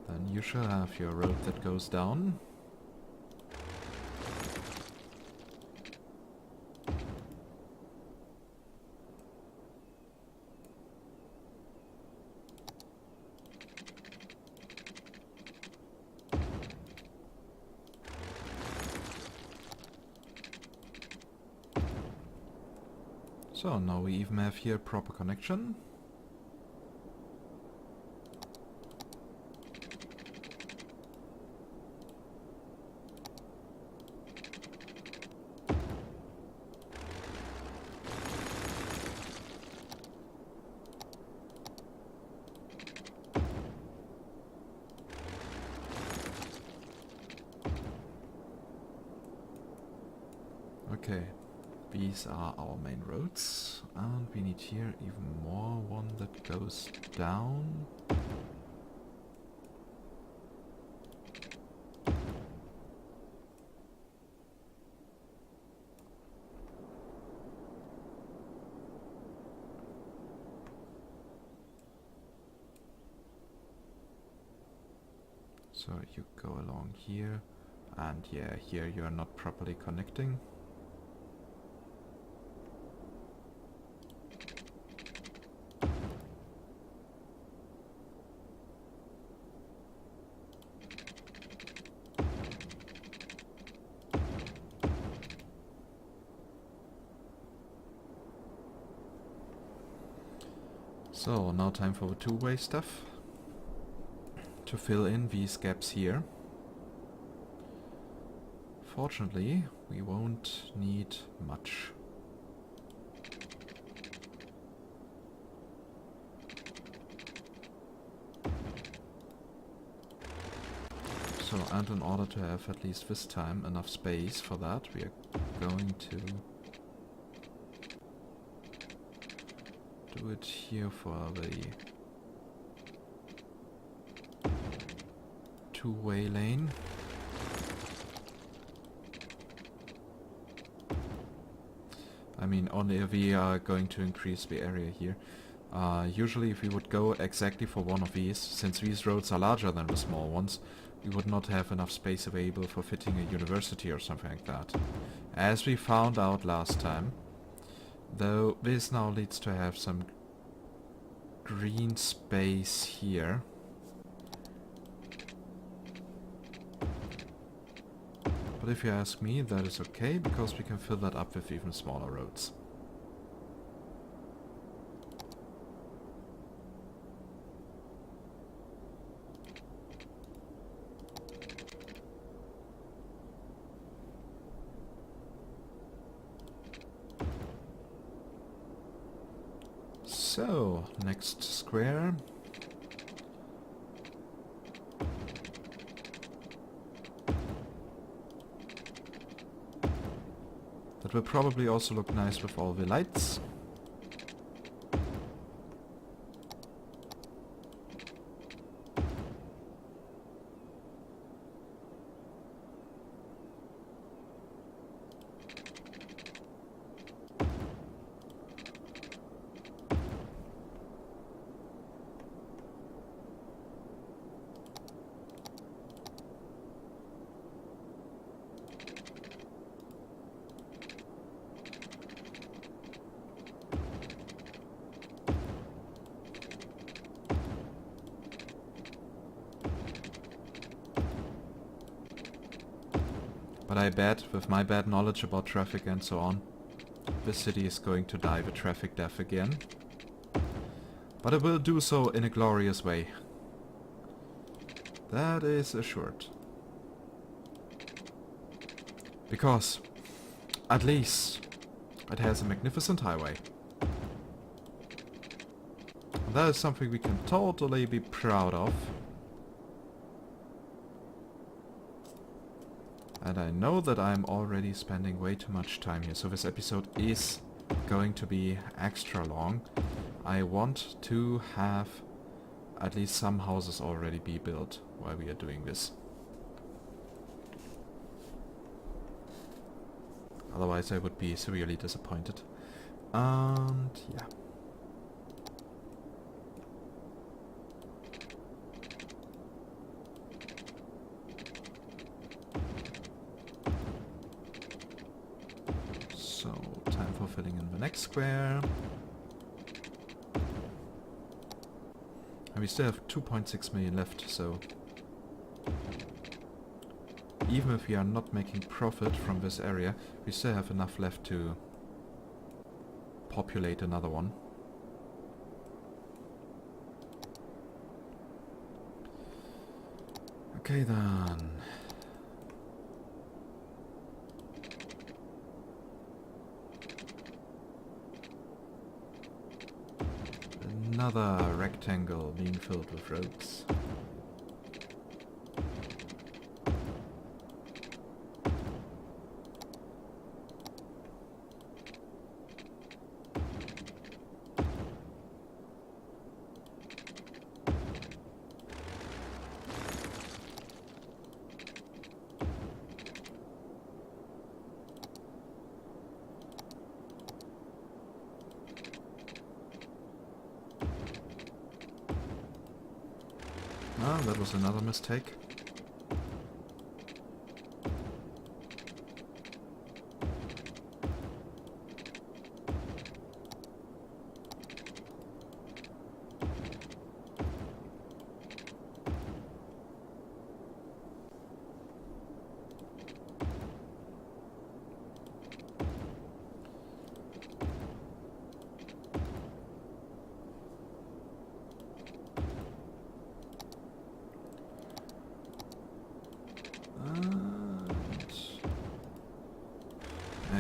Then you shall have your road that goes down. So now we even have here proper connection. Okay. These are our main roads, and we need here even more, one that goes down. So you go along here, and yeah, here you are not properly connecting. So now time for the two-way stuff to fill in these gaps here. Fortunately, we won't need much. So, and in order to have at least this time enough space for that, we are going to do it here for the two-way lane. I mean, only if we are going to increase the area here. Usually if we would go exactly for one of these, since these roads are larger than the small ones, we would not have enough space available for fitting a university or something like that. As we found out last time, though this now leads to have some green space here. But if you ask me, that is okay, because we can fill that up with even smaller roads. So, next square. That will probably also look nice with all the lights. But I bet, with my bad knowledge about traffic and so on, this city is going to die the traffic death again. But it will do so in a glorious way. That is assured. Because, at least, it has a magnificent highway. And that is something we can totally be proud of. And I know that I'm already spending way too much time here, so this episode is going to be extra long. I want to have at least some houses already be built while we are doing this. Otherwise I would be severely disappointed. And yeah. So, time for filling in the next square. And we still have 2.6 million left, so even if we are not making profit from this area, we still have enough left to populate another one. Okay then. Another rectangle being filled with roads. Ah, that was another mistake.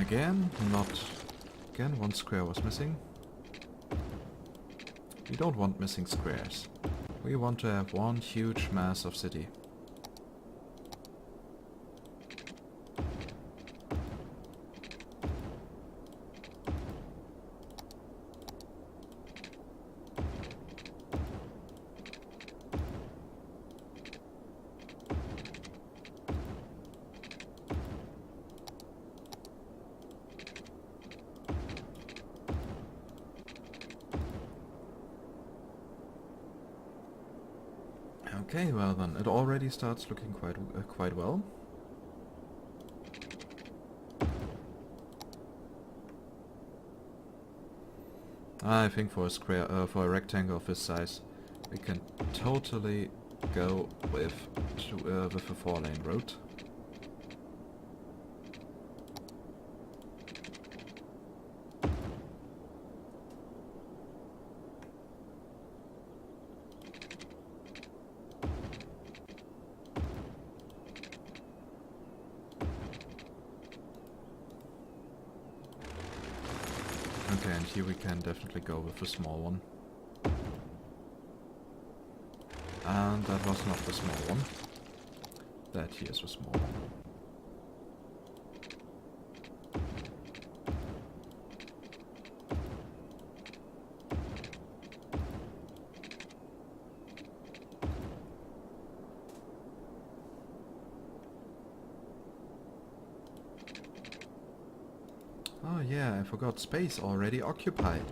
Again, not... Again, one square was missing. We don't want missing squares. We want to have one huge mass of city. Okay, well then, it already starts looking quite well. I think for a square, for a rectangle of this size, we can totally go with a 4-lane road. Okay, and here we can definitely go with a small one. And that was not the small one. That here is the small one. Oh yeah, I forgot space already occupied.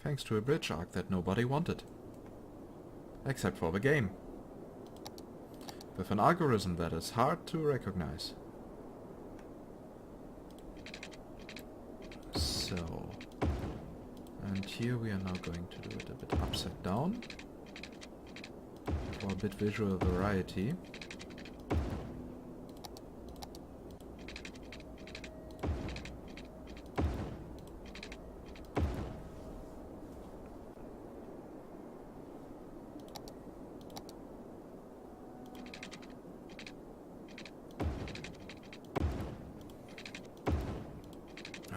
Thanks to a bridge arc that nobody wanted. Except for the game. With an algorithm that is hard to recognize. So... And here we are now going to do it a bit upside down. For a bit visual variety.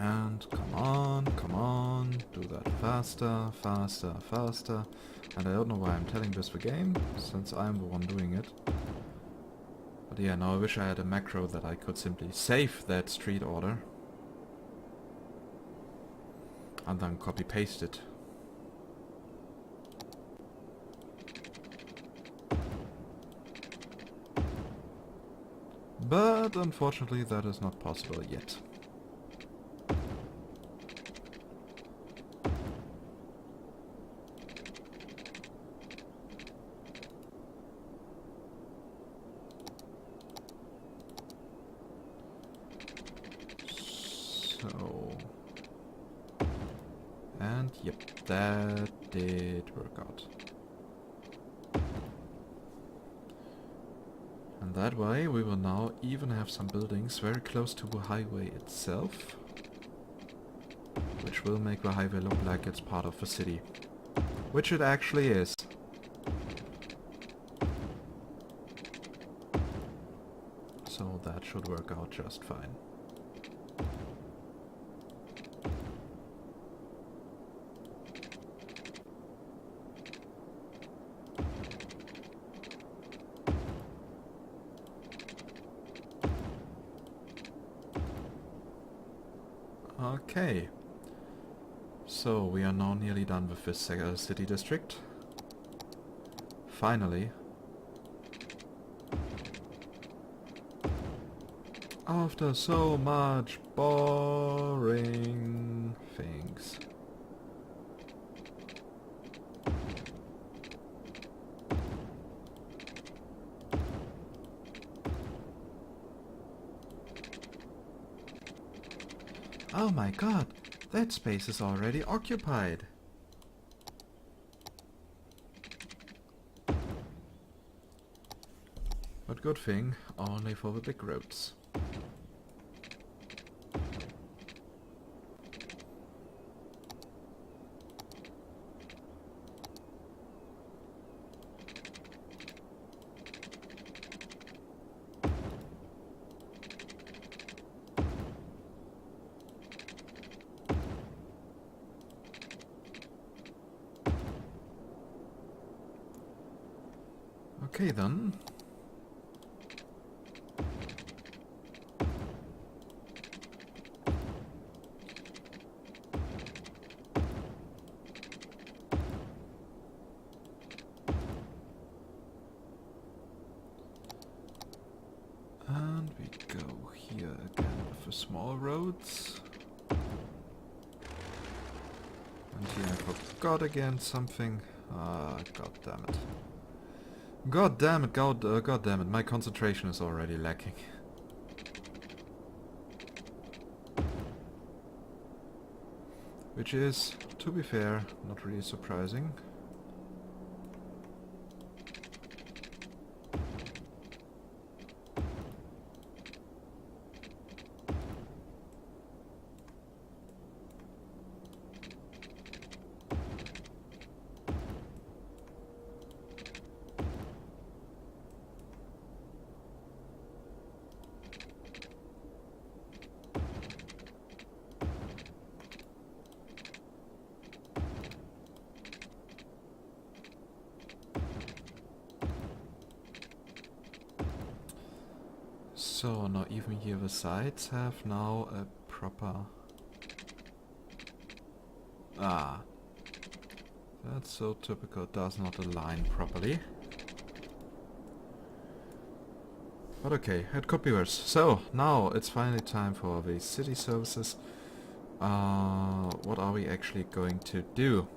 And come on, do that faster, faster, faster. And I don't know why I'm telling this the game, since I'm the one doing it. But yeah, now I wish I had a macro that I could simply save that street order. And then copy paste it. But unfortunately that is not possible yet. So, and yep, that did work out. And that way we will now even have some buildings very close to the highway itself, which will make the highway look like it's part of the city, which it actually is. So that should work out just fine. Okay, so we are now nearly done with this city district. Finally. After so much boring things. Oh my god, that space is already occupied. But good thing, only for the big roads. Okay then. And we go here again with the small roads. And here I forgot again something. Ah, god damn it. God damn it, god damn it, my concentration is already lacking. Which is, to be fair, not really surprising. So, now even here the sides have now a proper... Ah. That's so typical, it does not align properly. But okay, it could be worse. So, now it's finally time for the city services. What are we actually going to do?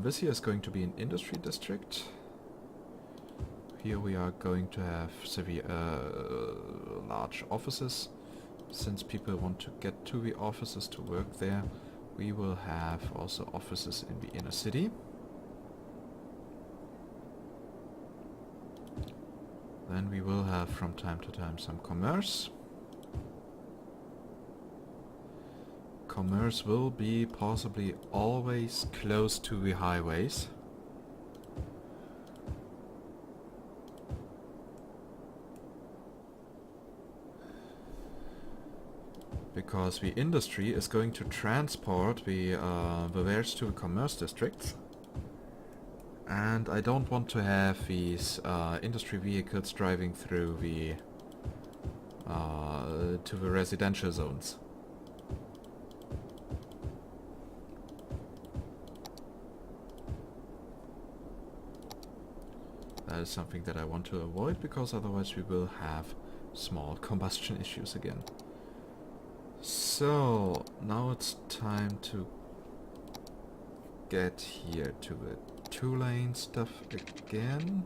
This here is going to be an industry district. Here we are going to have large offices. Since people want to get to the offices to work there, we will have also offices in the inner city. Then we will have from time to time some commerce. Commerce will be possibly always close to the highways. Because the industry is going to transport the wares to the commerce districts. And I don't want to have these industry vehicles driving through the to the residential zones. That is something that I want to avoid, because otherwise we will have small combustion issues again. So, now it's time to get here to the two-lane stuff again.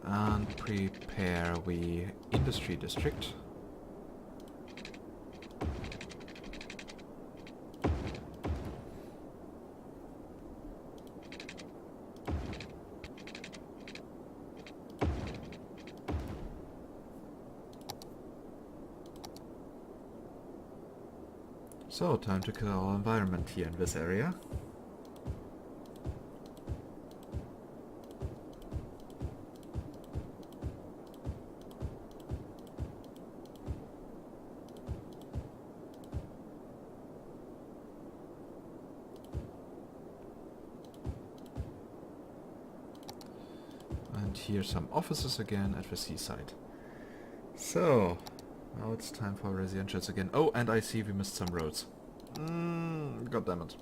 And prepare the industry district. So, time to kill our environment here in this area. And here's some offices again at the seaside. So, now it's time for residentials again. Oh, and I see we missed some roads. God damn it.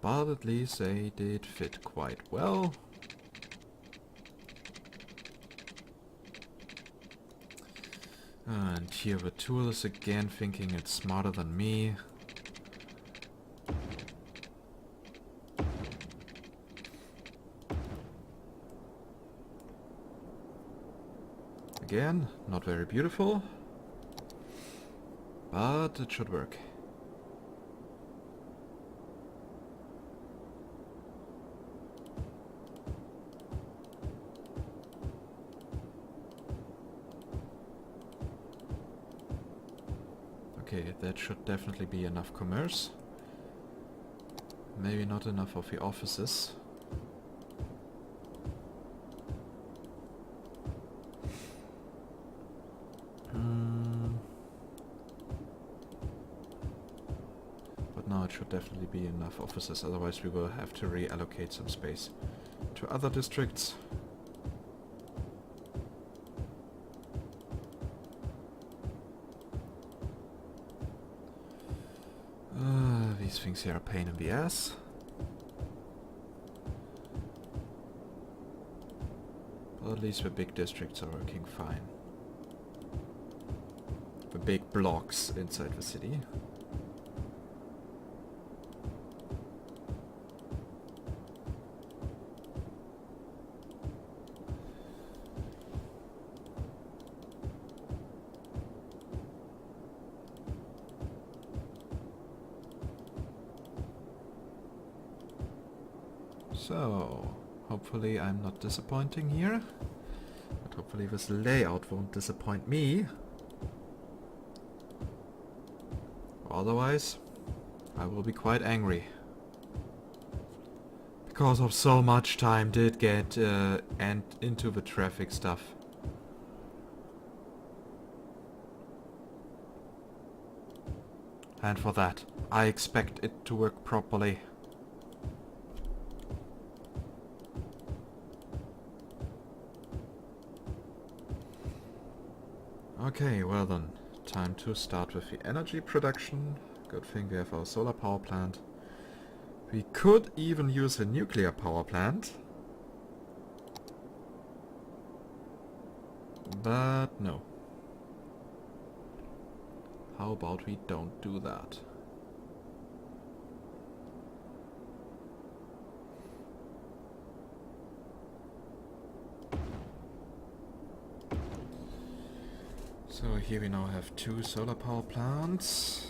But at least they did fit quite well. And here the tool is again thinking it's smarter than me. Again, not very beautiful, but it should work. Okay, that should definitely be enough commerce. Maybe not enough of the offices. But now it should definitely be enough offices, otherwise we will have to reallocate some space to other districts. These things here are a pain in the ass. But at least the big districts are working fine. The big blocks inside the city. So, hopefully I'm not disappointing here, but hopefully this layout won't disappoint me. Otherwise, I will be quite angry. Because of so much time did get and into the traffic stuff. And for that, I expect it to work properly. Okay, well then, time to start with the energy production. Good thing we have our solar power plant. We could even use a nuclear power plant. But no. How about we don't do that? So here we now have 2 solar power plants.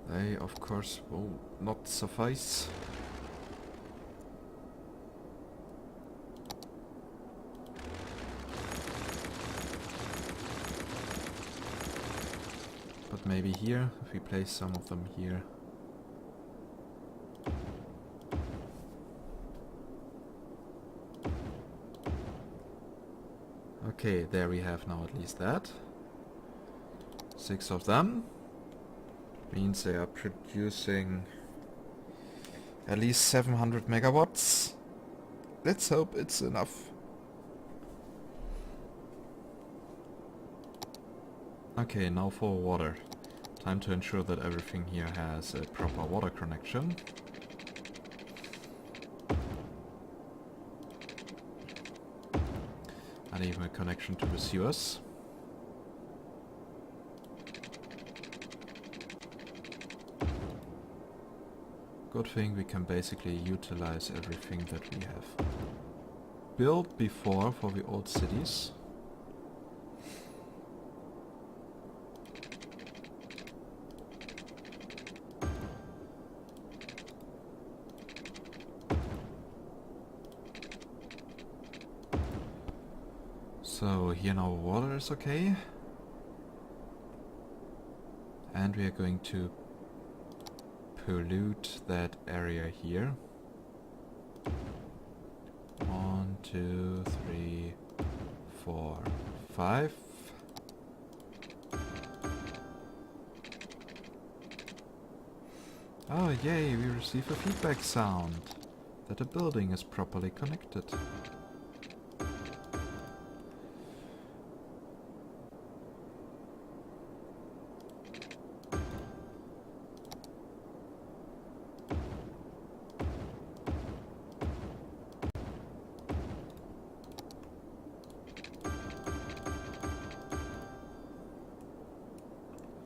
They of course will not suffice. But maybe here, if we place some of them here. Okay, there we have now at least that. 6 of them. Means they are producing at least 700 megawatts. Let's hope it's enough. Okay, now for water. Time to ensure that everything here has a proper water connection. And even a connection to the sewers. Good thing we can basically utilize everything that we have built before for the old cities. So here now water is okay. And we are going to pollute that area here. 1, 2, 3, 4, 5. Oh yay, we receive a feedback sound that a building is properly connected.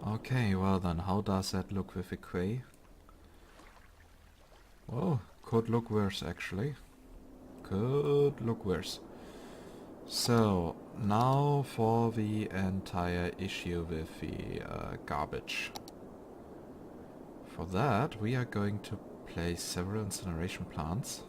Okay, well then, how does that look with the quay? Oh, could look worse actually. Could look worse. So, now for the entire issue with the garbage. For that, we are going to place several incineration plants.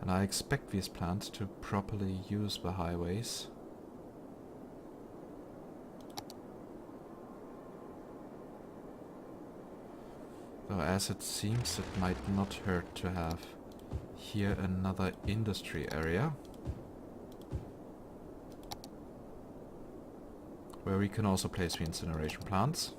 And I expect these plants to properly use the highways. Though as it seems, it might not hurt to have here another industry area. Where we can also place the incineration plants.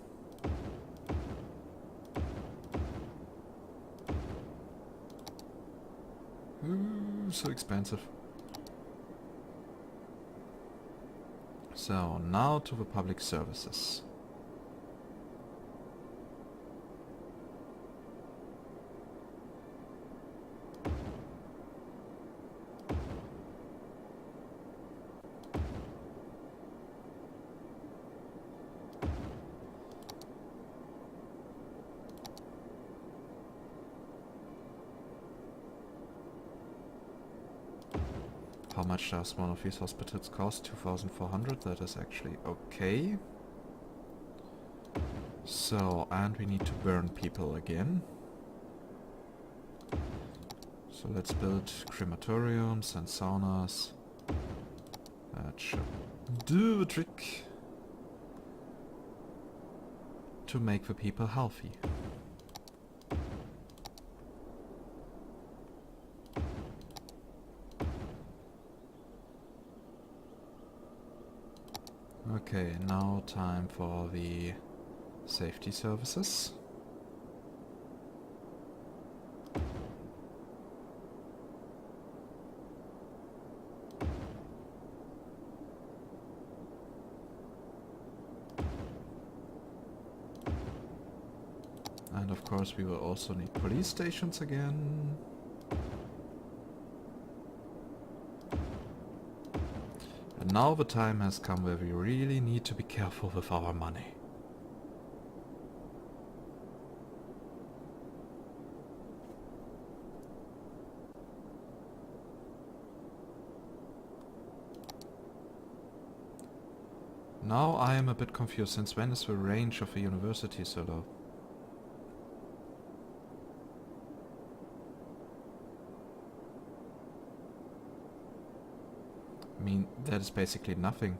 Ooh, so expensive. So, now to the public services. How much does one of these hospitals cost? 2,400, that is actually okay. So, and we need to burn people again. So let's build crematoriums and saunas. That should do the trick to make the people healthy. Okay, now time for the safety services. And of course we will also need police stations again. And now the time has come where we really need to be careful with our money. Now I am a bit confused, since when is the range of a university so low? I mean, that is basically nothing.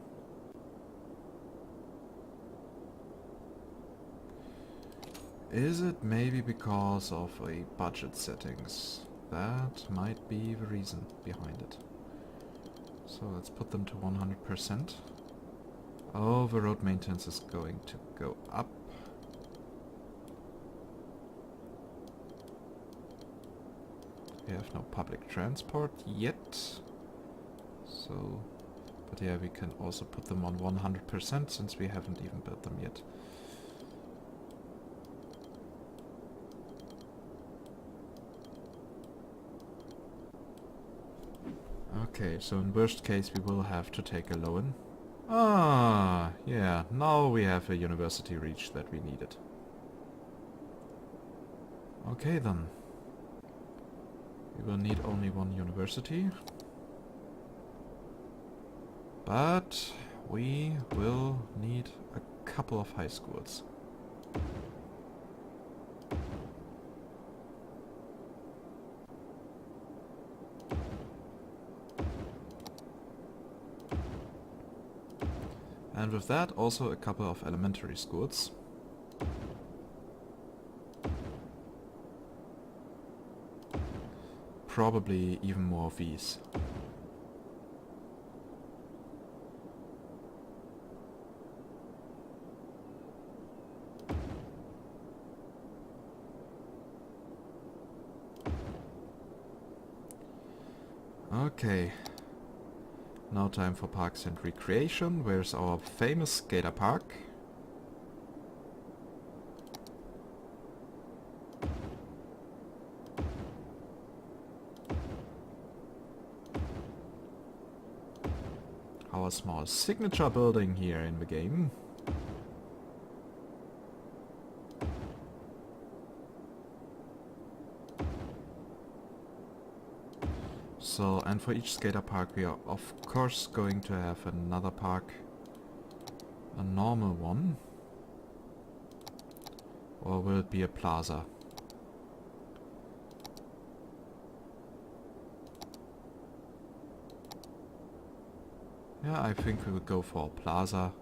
Is it maybe because of a budget settings? That might be the reason behind it. So let's put them to 100%. Oh, the road maintenance is going to go up. We have no public transport yet. So, but yeah, we can also put them on 100% since we haven't even built them yet. Okay, so in worst case we will have to take a loan. Ah, yeah, now we have a university reach that we needed. Okay then. We will need only one university. But we will need a couple of high schools. And with that, also a couple of elementary schools. Probably even more of these. Okay. Now time for parks and recreation. Where's our famous skater park? Our small signature building here in the game. So, and for each skater park we are of course going to have another park. A normal one. Or will it be a plaza? Yeah, I think we would go for a plaza.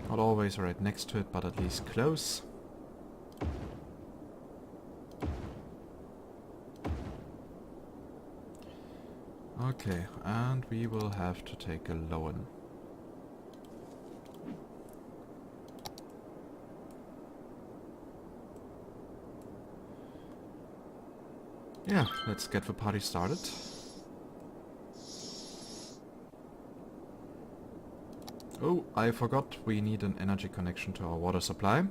Not always right next to it, but at least close. Okay, and we will have to take a loan. Yeah, let's get the party started. Oh, I forgot we need an energy connection to our water supply.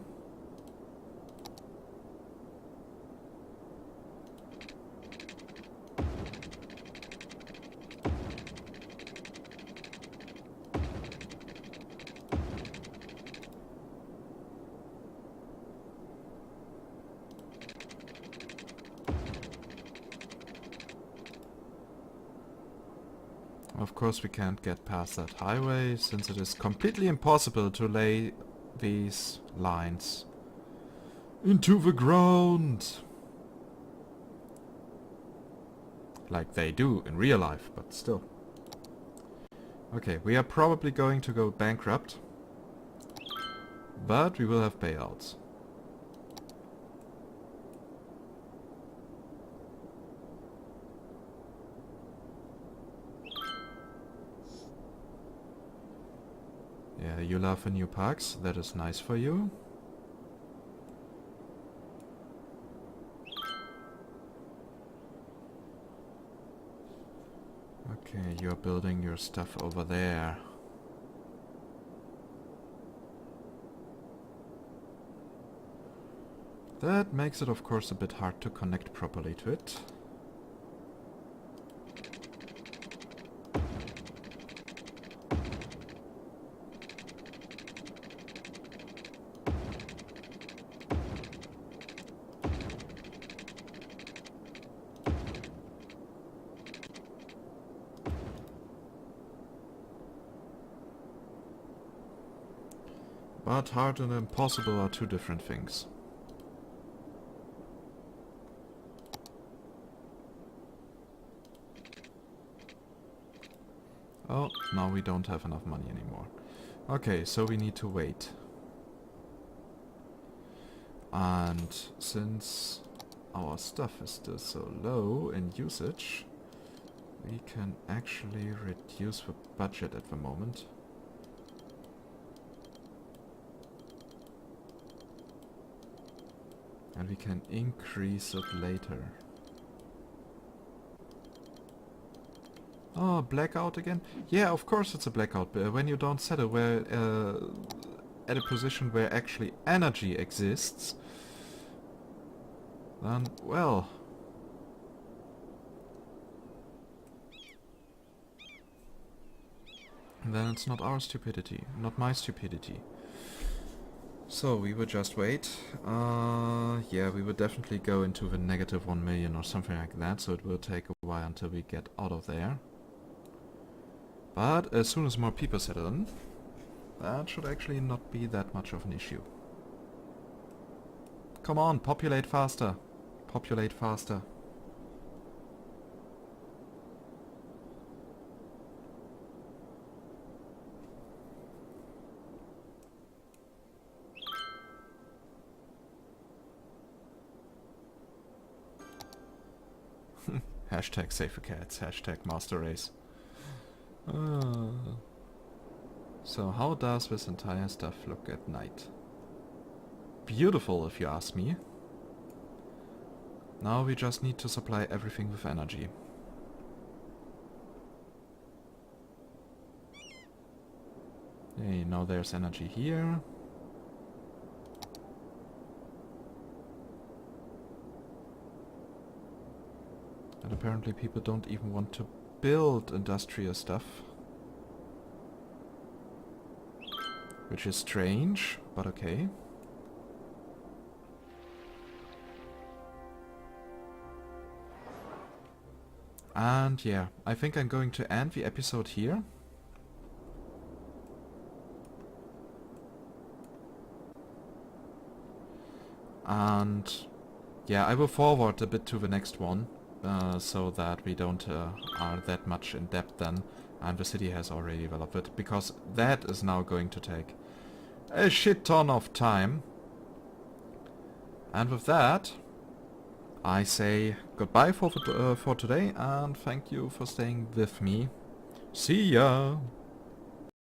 Of course we can't get past that highway, since it is completely impossible to lay these lines into the ground. Like they do in real life, but still. Okay, we are probably going to go bankrupt, but we will have payouts. Yeah, you love the new parks, that is nice for you. Okay, you're building your stuff over there. That makes it of course a bit hard to connect properly to it. But hard and impossible are two different things. Oh, now we don't have enough money anymore. Okay, so we need to wait. And since our stuff is still so low in usage, we can actually reduce the budget at the moment. And we can increase it later. Oh, blackout again? Yeah, of course it's a blackout. When you don't settle where at a position where actually energy exists, then, well... then it's not our stupidity, not my stupidity. So we would just wait. Yeah, we would definitely go into the negative 1 million or something like that, so it will take a while until we get out of there. But as soon as more people settle in, that should actually not be that much of an issue. Come on, populate faster. Populate faster. Hashtag save the cats, hashtag master race. So how does this entire stuff look at night? Beautiful, if you ask me. Now we just need to supply everything with energy. Hey, now there's energy here. And apparently people don't even want to build industrial stuff. Which is strange, but okay. And yeah, I think I'm going to end the episode here. And yeah, I will forward a bit to the next one, so that we don't are that much in depth then, and the city has already developed it, because that is now going to take a shit ton of time. And with that, I say goodbye for today, and thank you for staying with me. See ya!